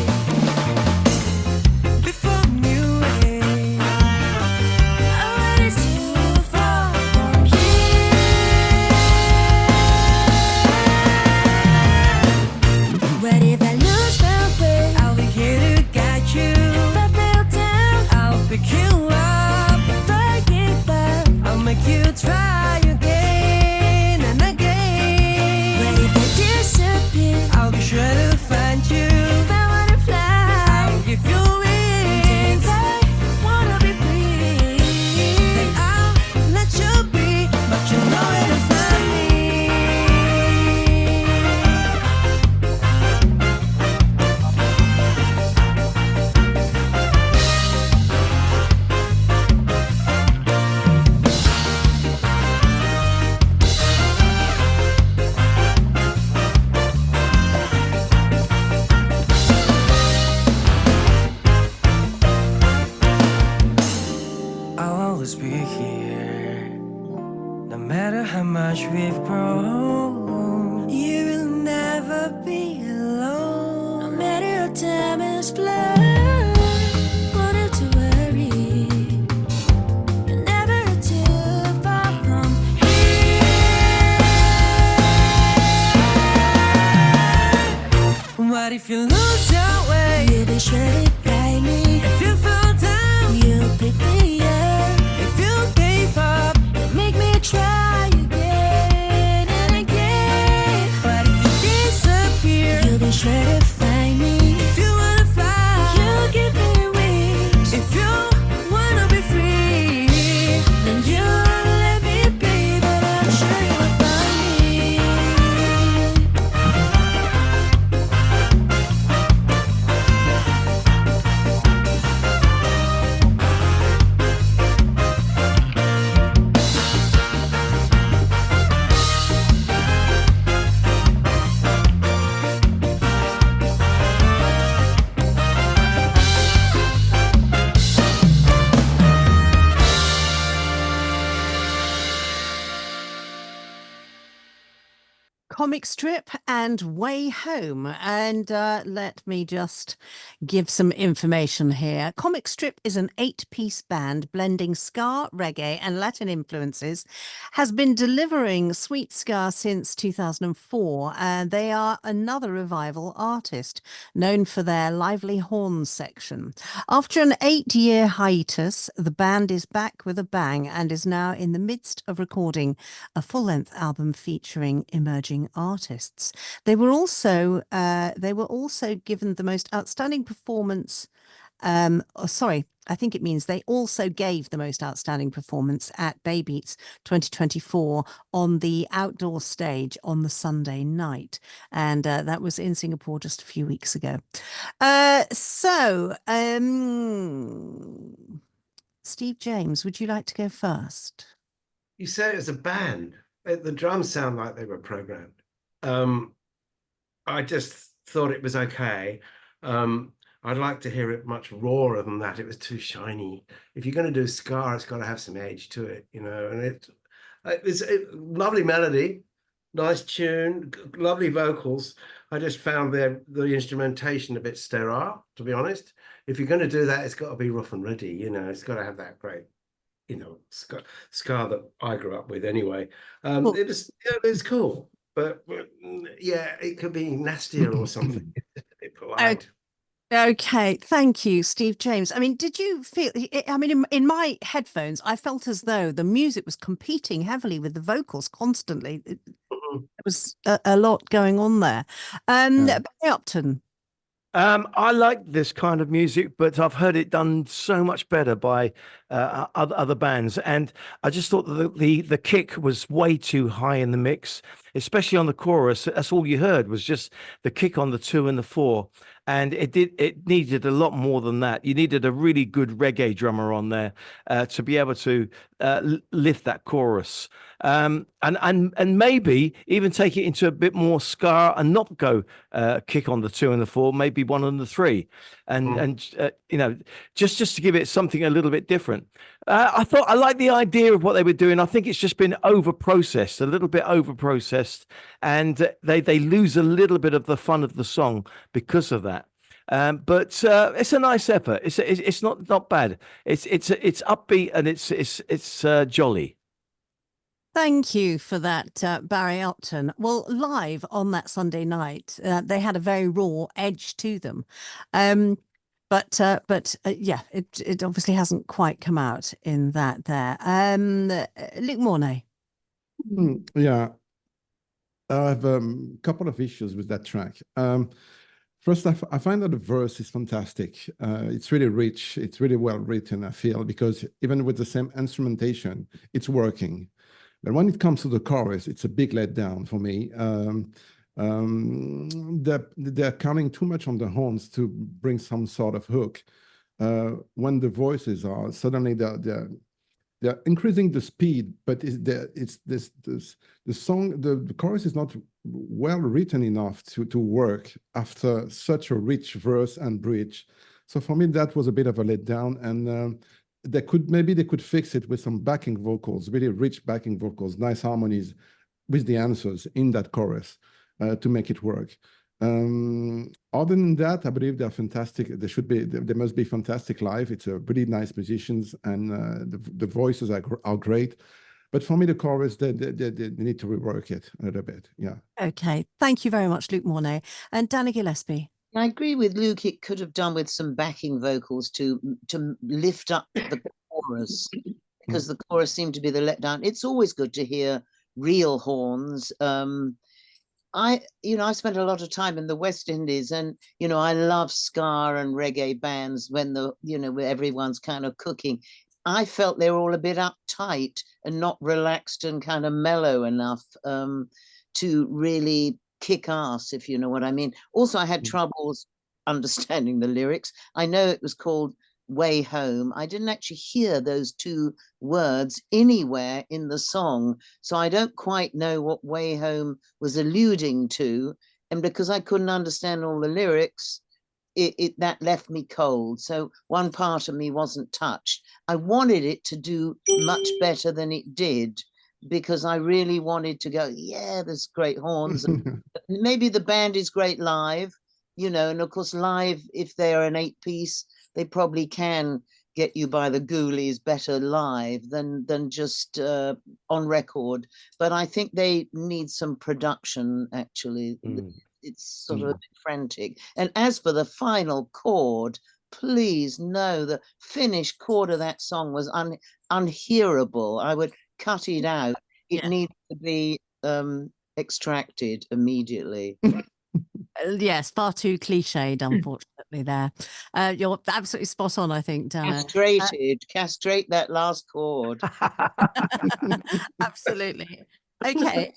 Before I knew it, already too far from here. What if I lose my way? I'll be here to guide you. If I fell down, I'll pick you up. If I give up, I'll make you try again always be here. No matter how much we've grown, you will never be alone. No matter how time has flown, won't have to worry. You're never too far from here. What if you lose your way? You'll be sure to guide me. If you fall down, you'll pick me up. If you gave up, you'll make me try again and again. But if you disappear, you'll be sure to find me. If you wanna fly, you'll give me wings. If you wanna be free, then you'll let me be. But I'm sure you'll find me. Comic strip and Way Home. And let me just give some information here. Comic strip is an 8-piece band blending ska, reggae, and Latin influences. Has been delivering sweet ska since 2004, and they are another revival artist known for their lively horns section. After an 8-year hiatus, the band is back with a bang and is now in the midst of recording a full-length album featuring emerging artists. They were also given the most outstanding performance. I think it means they also gave the most outstanding performance at Baybeats 2024 on the outdoor stage on the Sunday night. And that was in Singapore just a few weeks ago. Steve James, would you like to go first? You say it as a band. The drums sound like they were programmed. I just thought it was okay. I'd like to hear it much rawer than that. It was too shiny. If you're going to do ska, it's got to have some edge to it, you know. And it's a lovely melody, nice tune, lovely vocals. I just found the instrumentation a bit sterile, to be honest. If you're going to do that, it's got to be rough and ready, you know. It's got to have that great, you know, ska that I grew up with anyway. It was cool, but yeah, it could be nastier or something. A bit polite. Okay, thank you, Steve James. I mean, did you feel, I mean, in my headphones, I felt as though the music was competing heavily with the vocals constantly. There was a lot going on there. Barry Upton. I like this kind of music, but I've heard it done so much better by other bands, and I just thought that the kick was way too high in the mix, especially on the chorus. That's all you heard was just the kick on the 2 and the 4, and it needed a lot more than that. You needed a really good reggae drummer on there to be able to lift that chorus, and maybe even take it into a bit more ska and not go kick on the 2 and the 4, maybe 1 and the 3, and you know, just to give it something a little bit different. I like the idea of what they were doing. I think it's just been a little bit over processed, and they lose a little bit of the fun of the song because of that. But it's a nice effort. It's not bad. It's upbeat and it's jolly. Thank you for that, Barry Upton. Well, live on that Sunday night, they had a very raw edge to them. But yeah, it obviously hasn't quite come out in that there. Luke Mornay. Yeah, I have a couple of issues with that track. First, I find that the verse is fantastic. It's really rich. It's really well written, I feel, because even with the same instrumentation, it's working. But when it comes to the chorus, it's a big letdown for me. They're counting too much on the horns to bring some sort of hook. When the voices are suddenly they're increasing the speed, but the chorus is not well written enough to work after such a rich verse and bridge. So for me, that was a bit of a letdown. And they could fix it with some backing vocals, really rich backing vocals, nice harmonies with the answers in that chorus to make it work. Other than that, I believe they're fantastic. They must be fantastic live. It's a really nice musicians, and the voices are great. But for me, the chorus, they need to rework it a little bit. Yeah. Okay. Thank you very much, Luke Mornay. And Danny Gillespie. I agree with Luke. It could have done with some backing vocals to lift up the chorus, because the chorus seemed to be the letdown. It's always good to hear real horns. I spent a lot of time in the West Indies, and I love ska and reggae bands when where everyone's kind of cooking. I felt they were all a bit uptight and not relaxed and kind of mellow enough to really kick ass, if you know what I mean. Also, I had troubles understanding the lyrics. I know it was called Way Home. I didn't actually hear those two words anywhere in the song, so I don't quite know what Way Home was alluding to. And because I couldn't understand all the lyrics, that left me cold. So one part of me wasn't touched. I wanted it to do much better than it did, because I really wanted to go, yeah, there's great horns. And maybe the band is great live, and of course live, if they're an 8-piece, they probably can get you by the ghoulies better live than just on record. But I think they need some production, actually. It's sort of a bit frantic. And as for the final chord, please no, the finished chord of that song was unhearable. I would cut it out. It needs to be extracted immediately. Yes, far too cliched, unfortunately, there. You're absolutely spot on, I think, Dana. Castrate that last chord. Absolutely. Okay.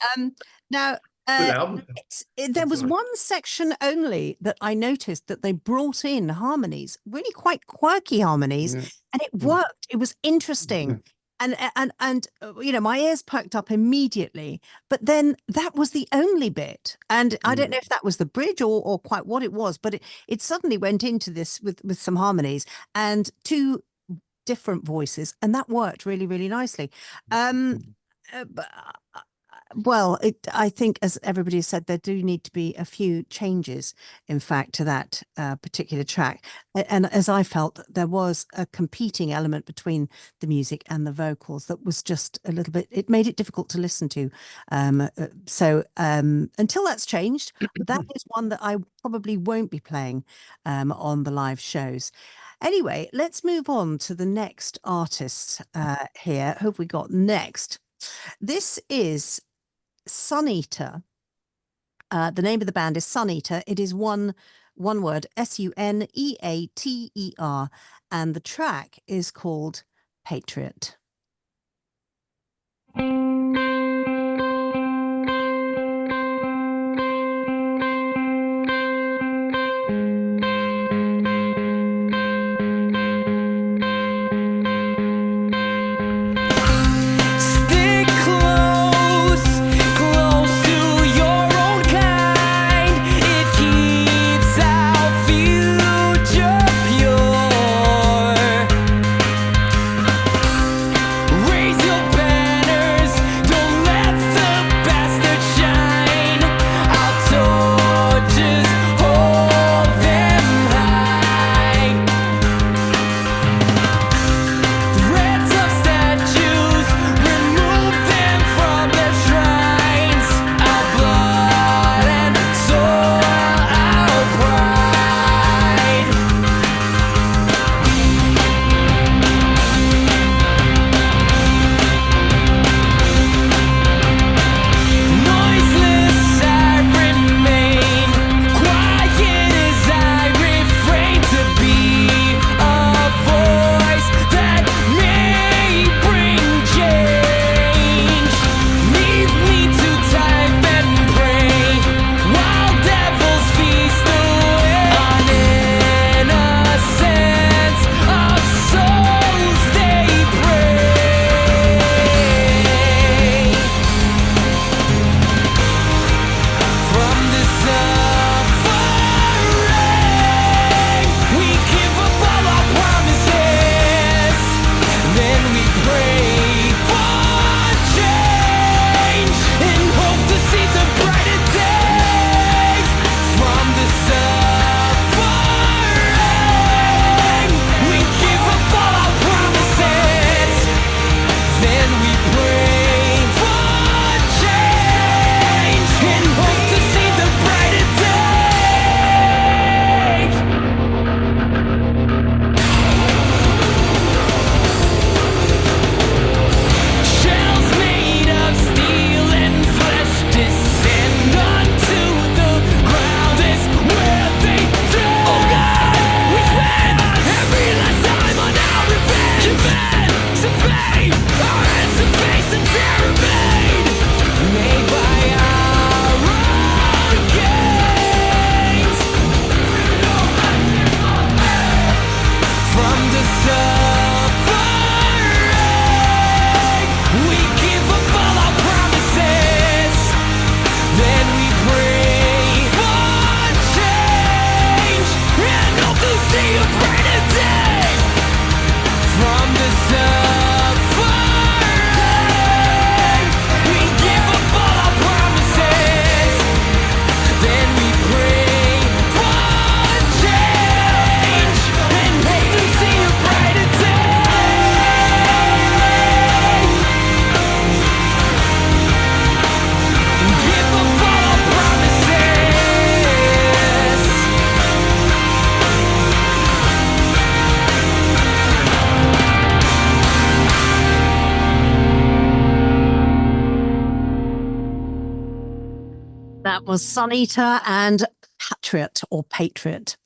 Now, there was one section only that I noticed that they brought in harmonies, really quite quirky harmonies, and it worked. It was interesting. And my ears perked up immediately, but then that was the only bit. And I don't know if that was the bridge or quite what it was, but it suddenly went into this with some harmonies and two different voices, and that worked really, really nicely. Well, I think, as everybody has said, there do need to be a few changes, in fact, to that particular track. And as I felt, there was a competing element between the music and the vocals that was just a little bit, it made it difficult to listen to. So until that's changed, that is one that I probably won't be playing on the live shows. Anyway, let's move on to the next artist here. Who have we got next? This is Sun Eater. The name of the band is Sun Eater. It is one word, SUNEATER, and the track is called Patriot. Raise your banners. pray for change and hope to see the brighter days from the suffering. We give up all our promises, then we pray for change and hope to see the brighter days. Shells made of steel and flesh descend onto the ground. Is where they do. Oh God, we spend every last time on our revenge. Events of pain, our hands to face and tear remain. Made by our own gains. From the suffering, we give up all our promises, then we pray for change and hope to see a brighter day. From the suffering, we give up all our promises, then we pray for change and hope to see a brighter day. Give up all our promises. That was Sun Eater and Patriot or Patriot.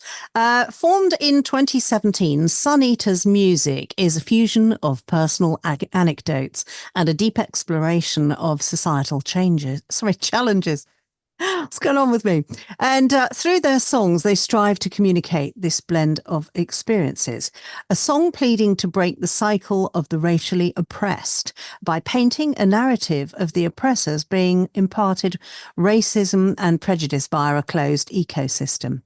Formed in 2017, Sun Eater's music is a fusion of personal anecdotes and a deep exploration of societal challenges. What's going on with me? And through their songs, they strive to communicate this blend of experiences. A song pleading to break the cycle of the racially oppressed by painting a narrative of the oppressors being imparted racism and prejudice via a closed ecosystem.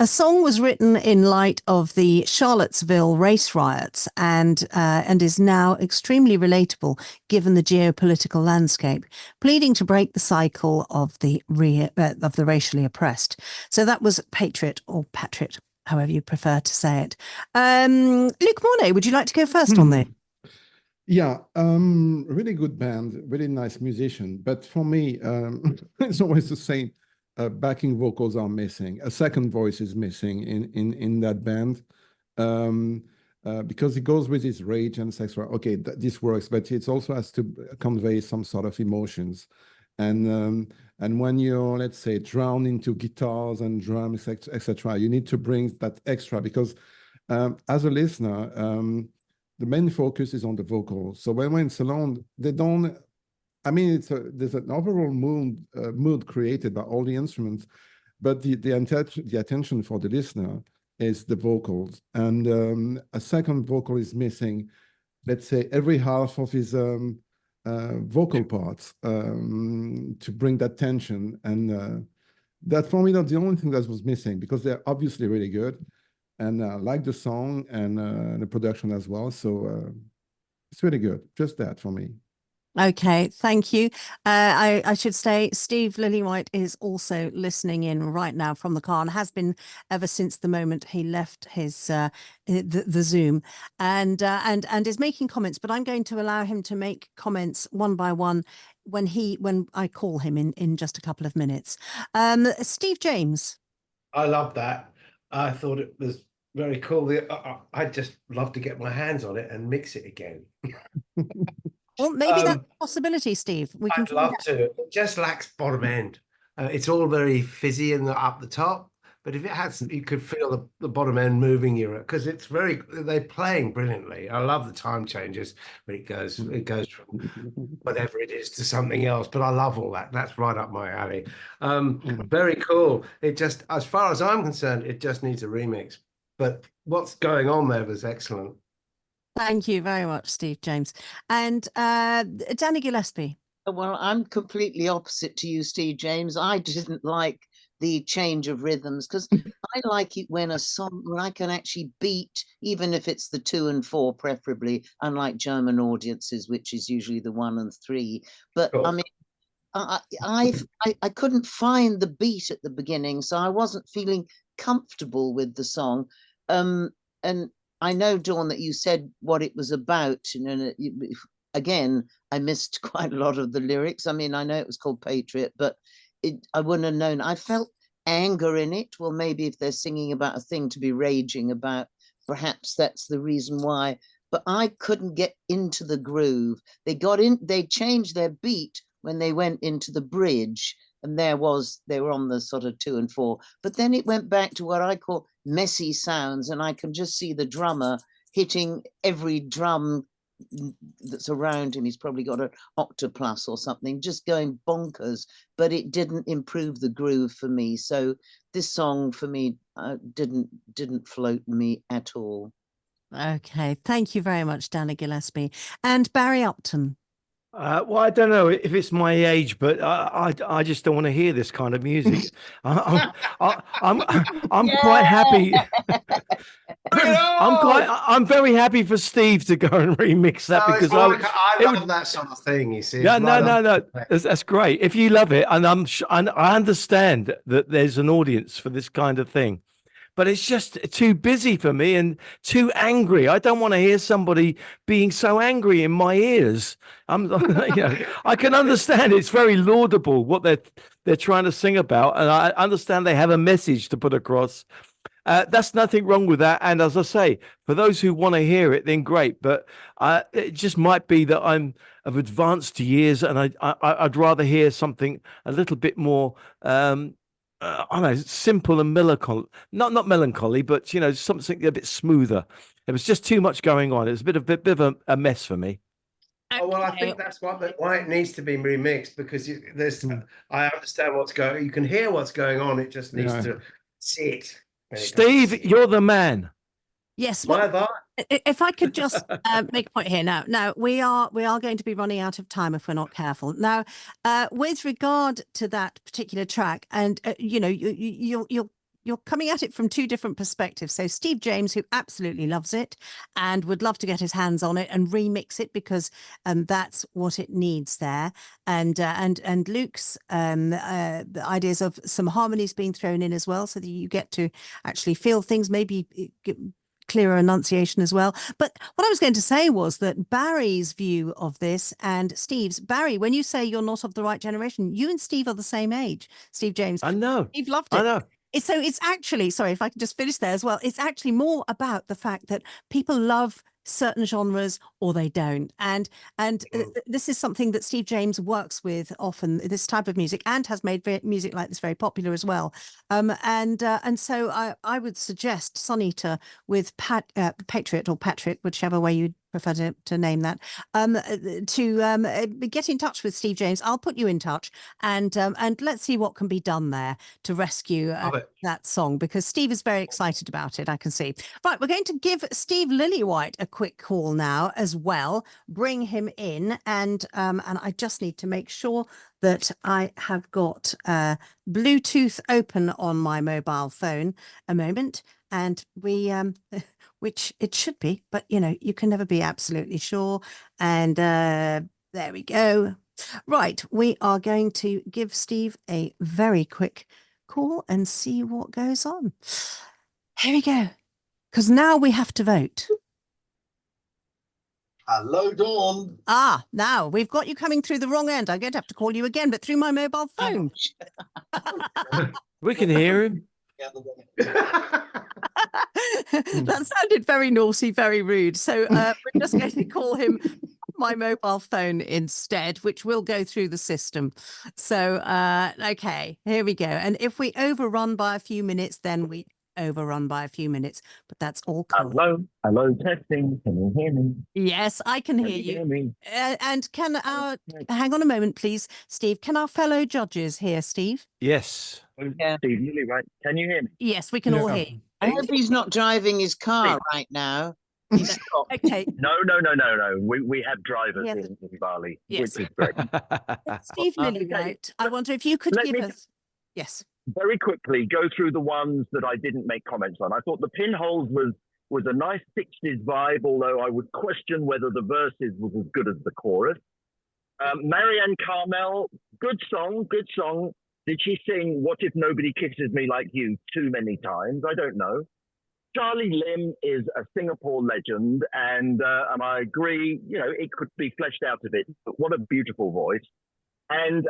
A song was written in light of the Charlottesville race riots and is now extremely relatable given the geopolitical landscape, pleading to break the cycle of the racially oppressed. So that was Patriot or Patriot, however you prefer to say it. Luc Mornay, would you like to go first on this? Yeah, really good band, really nice musician. But for me, it's always the same. Backing vocals are missing. A second voice is missing in that band because it goes with his rage and sex. Okay, this works, but it also has to convey some sort of emotions. And when you're, let's say, drowned into guitars and drums, etc., you need to bring that extra because as a listener, the main focus is on the vocals. So when it's alone, they don't. I mean, there's an overall mood created by all the instruments, but the attention for the listener is the vocals. And a second vocal is missing, let's say, every half of his vocal parts to bring that tension. And that for me, that's the only thing that was missing because they're obviously really good. And I like the song and the production as well. So it's really good. Just that for me. Okay, thank you. I should say Steve Lillywhite is also listening in right now from the car and has been ever since the moment he left his the Zoom and is making comments. But I'm going to allow him to make comments one by one when I call him in just a couple of minutes. Steve James. I love that. I thought it was very cool. I'd just love to get my hands on it and mix it again. Well, maybe that's a possibility, Steve. I'd love to. It just lacks bottom end. It's all very fizzy and up the top, but if it had, you could feel the bottom end moving you because they're playing brilliantly. I love the time changes when it goes from whatever it is to something else. But I love all that. That's right up my alley. Very cool. It just, as far as I'm concerned, it just needs a remix. But what's going on there was excellent. Thank you very much, Steve James. And Danny Gillespie. Well, I'm completely opposite to you, Steve James. I didn't like the change of rhythms, because I like it when I can actually beat, even if it's the 2 and 4 preferably, unlike German audiences, which is usually the 1 and 3. But I mean, I couldn't find the beat at the beginning, so I wasn't feeling comfortable with the song. And I know, Dawn, that you said what it was about, and again, I missed quite a lot of the lyrics. I mean, I know it was called Patriot, but I wouldn't have known. I felt anger in it. Well, maybe if they're singing about a thing to be raging about, perhaps that's the reason why. But I couldn't get into the groove. They changed their beat when they went into the bridge, and they were on the sort of 2 and 4. But then it went back to what I call messy sounds, and I can just see the drummer hitting every drum that's around him. He's probably got an octoplus or something, just going bonkers, but it didn't improve the groove for me. So this song for me didn't float me at all. Okay, thank you very much, Dana Gillespie. And Barry Upton. Well, I don't know if it's my age, but I just don't want to hear this kind of music. I'm quite happy. I'm very happy for Steve to go and remix that, because I love that sort of thing. You see? Yeah, no. That's great. If you love it, and I understand that there's an audience for this kind of thing. But it's just too busy for me and too angry. I don't want to hear somebody being so angry in my ears. I can understand it's very laudable what they're trying to sing about, and I understand they have a message to put across. That's nothing wrong with that. And as I say, for those who want to hear it, then great. But it just might be that I'm of advanced years, and I'd rather hear something a little bit more. I don't know, simple and melancholy, not melancholy, but something a bit smoother. It was just too much going on. It was a bit of a mess for me. Oh, well, I think that's why it needs to be remixed, because I understand what's going. You can hear what's going on. It just needs to sit. Steve, you're the man. Yes. Well, if I could just make a point here now. Now we are going to be running out of time if we're not careful. Now, with regard to that particular track, and you're coming at it from two different perspectives. So Steve James, who absolutely loves it and would love to get his hands on it and remix it, because that's what it needs there. And Luke's ideas of some harmonies being thrown in as well, so that you get to actually feel things, maybe clearer enunciation as well. But what I was going to say was that Barry's view of this and Steve's, Barry, when you say you're not of the right generation, you and Steve are the same age. Steve James. I know. Steve loved it. I know. So it's actually, sorry, if I could just finish there as well, it's actually more about the fact that people love certain genres or they don't. And this is something that Steve James works with often, this type of music, and has made music like this very popular as well. And so I would suggest Sunita with Patriot or Patrick, whichever way you prefer to name that, to get in touch with Steve James. I'll put you in touch, and let's see what can be done there to rescue that song, because Steve is very excited about it, I can see. Right, we're going to give Steve Lillywhite a quick call now as well, bring him in, and I just need to make sure that I have got Bluetooth open on my mobile phone a moment, and we which it should be, but you can never be absolutely sure. And there we go. Right, we are going to give Steve a very quick call and see what goes on. Here we go, because now we have to vote. Hello, Dawn. Now we've got you coming through the wrong end. I'm going to have to call you again, but through my mobile phone. We can hear him. That sounded very naughty, very rude. So we're just going to call him my mobile phone instead, which will go through the system. So, okay, here we go. And if we overrun by a few minutes, then we overrun by a few minutes, but that's all cool. Hello, testing. Can you hear me? Yes, I can hear you. Hear me? And can hang on a moment, please, Steve. Can our fellow judges hear Steve? Yes. Yeah. Steve, really, right? Can you hear me? Yes, we can all hear you. I hope he's not driving his car right now. He's stopped. Okay. No. We have drivers in Bali, Yes. which is great. Steve Lillywhite, I wonder if you could give us. Yes. very quickly go through the ones that I didn't make comments on. I thought the Pinholes was a nice 60s vibe, although I would question whether the verses was as good as the chorus. Marianne Carmel, good song, good song. Did she sing What If Nobody Kisses Me Like You too many times? I don't know. Charlie Lim is a Singapore legend, and I agree, you know, it could be fleshed out a bit, but what a beautiful voice. And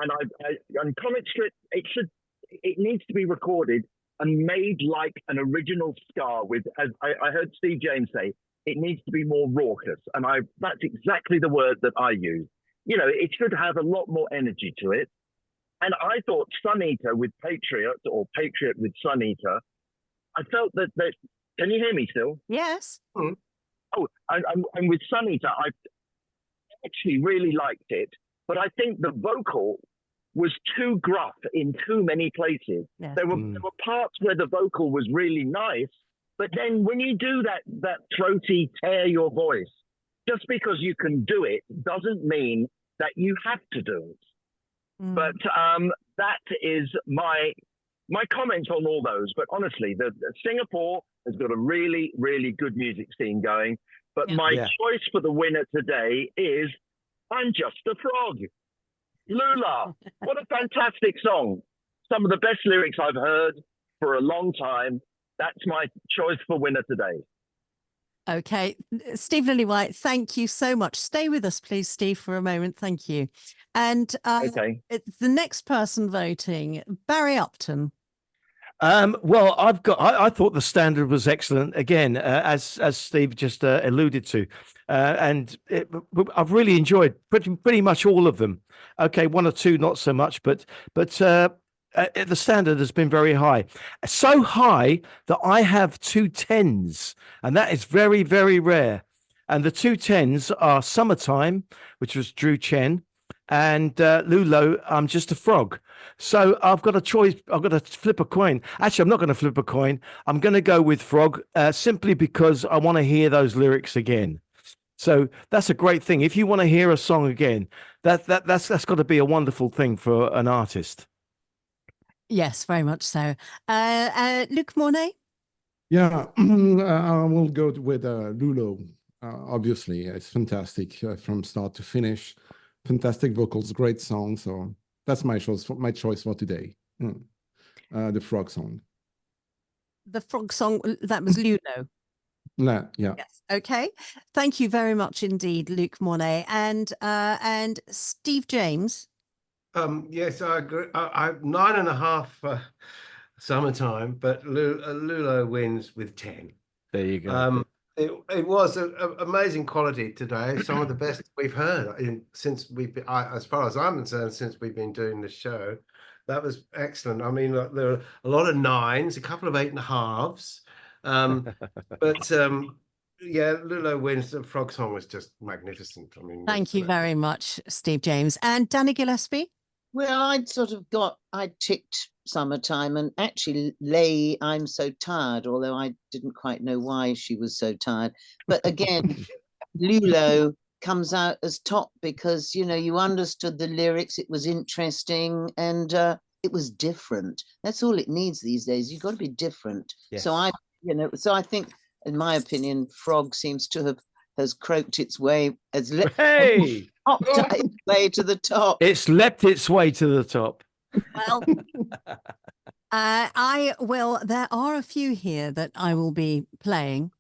Comic Strip, it needs to be recorded and made like an original Scar with, as I heard Steve James say, it needs to be more raucous. And that's exactly the word that I use. You know, it should have a lot more energy to it. And I thought Sun Eater with Patriot, or Patriot with Sun Eater, I felt that can you hear me still? Yes. Oh, and with Sun Eater, I actually really liked it, but I think the vocal was too gruff in too many places. Yes. There were parts where the vocal was really nice, but then when you do that throaty tear your voice, just because you can do it doesn't mean that you have to do it. But that is my comments on all those. But honestly, the Singapore has got a really, really good music scene going. But my choice for the winner today is I'm Just a Frog. Lula, what a fantastic song. Some of the best lyrics I've heard for a long time. That's my choice for winner today. Okay. Steve Lillywhite, thank you so much. Stay with us, please, Steve, for a moment. Thank you. And Okay. the next person voting, Barry Upton. Well, I thought the standard was excellent again, as Steve just alluded to, and I've really enjoyed pretty much all of them. Okay, one or two not so much, but the standard has been very high, so high that I have 2 10s, and that is very, very rare. And the 2 10s are Summertime, which was Drew Chen, and Lulo, I'm Just a Frog. So I've got a choice. I've got to flip a coin. Actually, I'm not going to flip a coin. I'm going to go with Frog, simply because I want to hear those lyrics again. So that's a great thing. If you want to hear a song again, that's got to be a wonderful thing for an artist. Yes, very much so. Luc Mornay? Yeah, I will go with Lulo. Obviously, it's fantastic from start to finish. Fantastic vocals, great song. So that's my choice for today. The Frog song. The Frog song, that was Lulo. Yeah. Yes. Okay. Thank you very much indeed, Luc Mornay. And Steve James. Yes, I agree. I 9.5 Summertime, but Lulo wins with 10. There you go. It was an amazing quality today. Some of the best we've heard since as far as I'm concerned, since we've been doing the show. That was excellent. I mean, look, there are a lot of 9s, a couple of 8.5s, but yeah, Lulo wins. The Frog song was just magnificent. I mean, Thank you very much, Steve James. And Danny Gillespie? Well, I ticked Summertime, and actually I'm So Tired, although I didn't quite know why she was so tired. But again, Lulo comes out as top because, you know, you understood the lyrics, it was interesting, and it was different. That's all it needs these days. You've got to be different. Yes. So I think, in my opinion, Frog seems to has croaked its way, Hey! its way to the top. It's leapt its way to the top. Well, there are a few here that I will be playing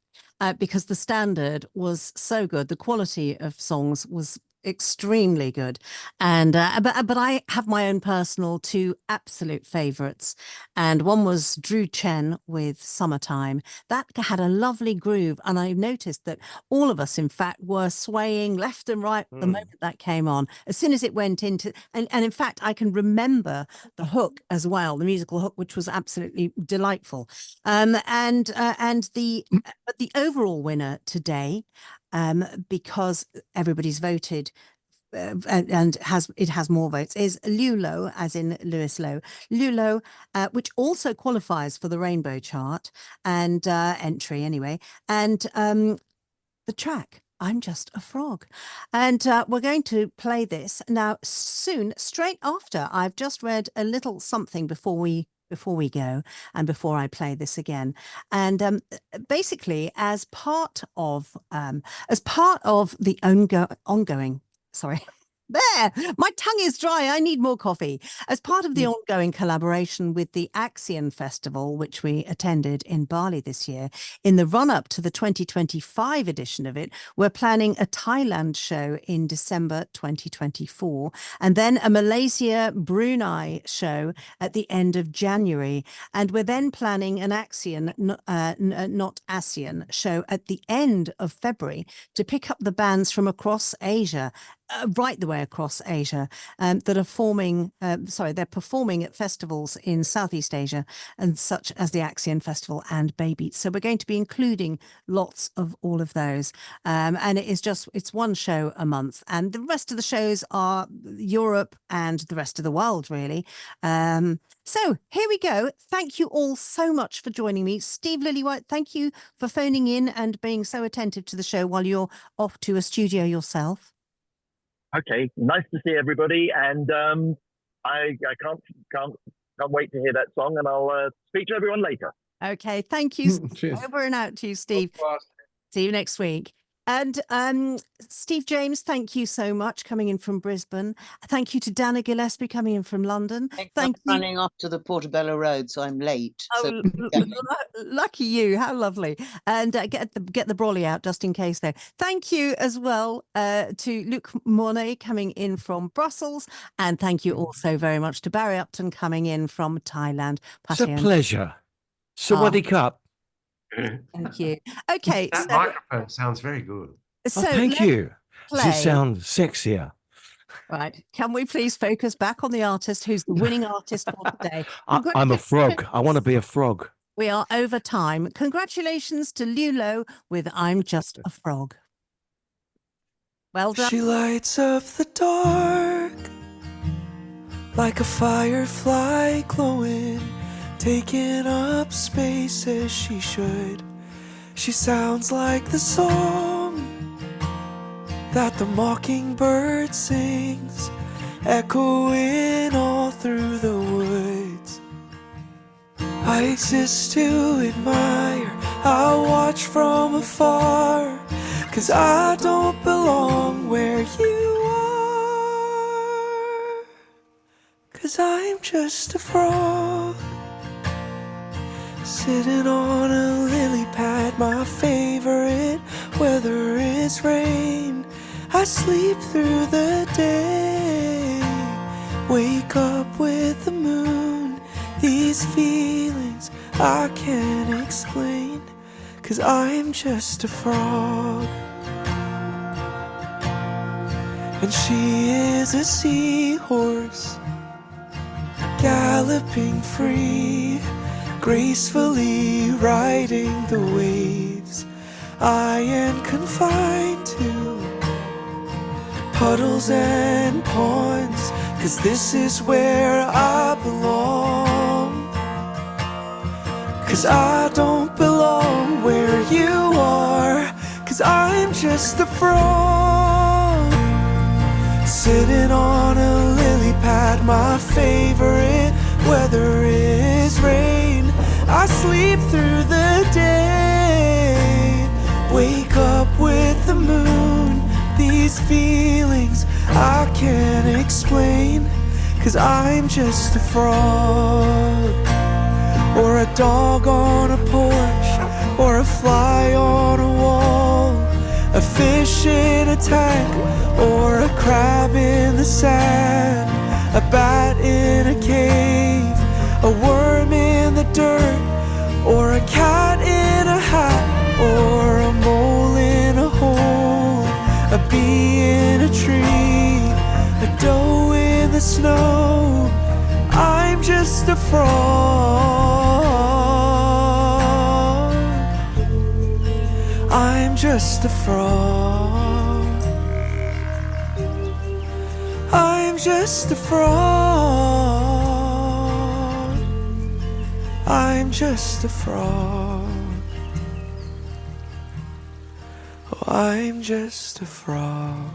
because the standard was so good. The quality of songs was extremely good. And but I have my own personal 2 absolute favorites. And one was Drew Chen with Summertime. That had a lovely groove. And I noticed that all of us, in fact, were swaying left and right the moment that came on. As soon as it went into, and in fact, I can remember the hook as well, the musical hook, which was absolutely delightful. But the overall winner today, because everybody's voted and it has more votes, is Lulo, as in Lewis Lowe. Lulo, which also qualifies for the Rainbow Chart and entry anyway. And the track I'm Just a Frog. And we're going to play this now soon, straight after. I've just read a little something before we go and before I play this again. And basically, as part of the ongoing, sorry. There, my tongue is dry. I need more coffee. As part of the ongoing collaboration with the AXEAN Festival, which we attended in Bali this year, in the run-up to the 2025 edition of it, we're planning a Thailand show in December 2024, and then a Malaysia Brunei show at the end of January. And we're then planning an AXEAN, not ASEAN, show at the end of February to pick up the bands from across Asia. Right the way across Asia, that are they're performing at festivals in Southeast Asia, and such as the AXEAN Festival and Baybeat. So we're going to be including lots of all of those. And it's one show a month, and the rest of the shows are Europe and the rest of the world, really. So here we go. Thank you all so much for joining me. Steve Lillywhite, thank you for phoning in and being so attentive to the show while you're off to a studio yourself. Okay, nice to see everybody, and I can't wait to hear that song, and I'll speak to everyone later. Okay, thank you. Cheers. Over and out to you, Steve. See you next week. And Steve James, thank you so much coming in from Brisbane. Thank you to Dana Gillespie coming in from London. Thank you. Running off to the Portobello Road, so I'm late. Oh, lucky you! How lovely! And get the brolly out just in case, though. Thank you as well to Luc Monet coming in from Brussels, and thank you also very much to Barry Upton coming in from Thailand. It's a pleasure. Sawadee Cup. Thank you. Okay, That microphone sounds very good. So thank you. Does play. it sound sexier? Right. Can we please focus back on the artist who's the winning artist for today? I'm a frog. I want to be a frog. We are over time. Congratulations to Lulo with I'm Just a Frog. Well done. She lights up the dark like a firefly glowing, taking up space as she should. She sounds like the song that the mockingbird sings, echoing all through the woods. I exist to admire, I watch from afar, 'cause I don't belong where you are, 'cause I'm just a frog sitting on a lily pad. My favorite weather is rain. I sleep through the day, wake up with the moon. These feelings I can't explain, 'cause I'm just a frog. And she is a seahorse, galloping free, gracefully riding the waves. I am confined to puddles and ponds, 'cause this is where I belong. 'Cause I don't belong where you are, 'cause I'm just a frog sitting on a lily pad. My favorite weather is rain. I sleep through the day, wake up with the moon. These feelings I can't explain, 'cause I'm just a frog. Or a dog on a porch, or a fly on a wall, a fish in a tank, or a crab in the sand, a bat in a cave, a worm in the dirt, or a cat in a hat, or a mole in a hole, a bee in a tree, a doe in the snow. I'm just a frog. I'm just a frog. I'm just a frog. I'm just a frog. I'm just a frog.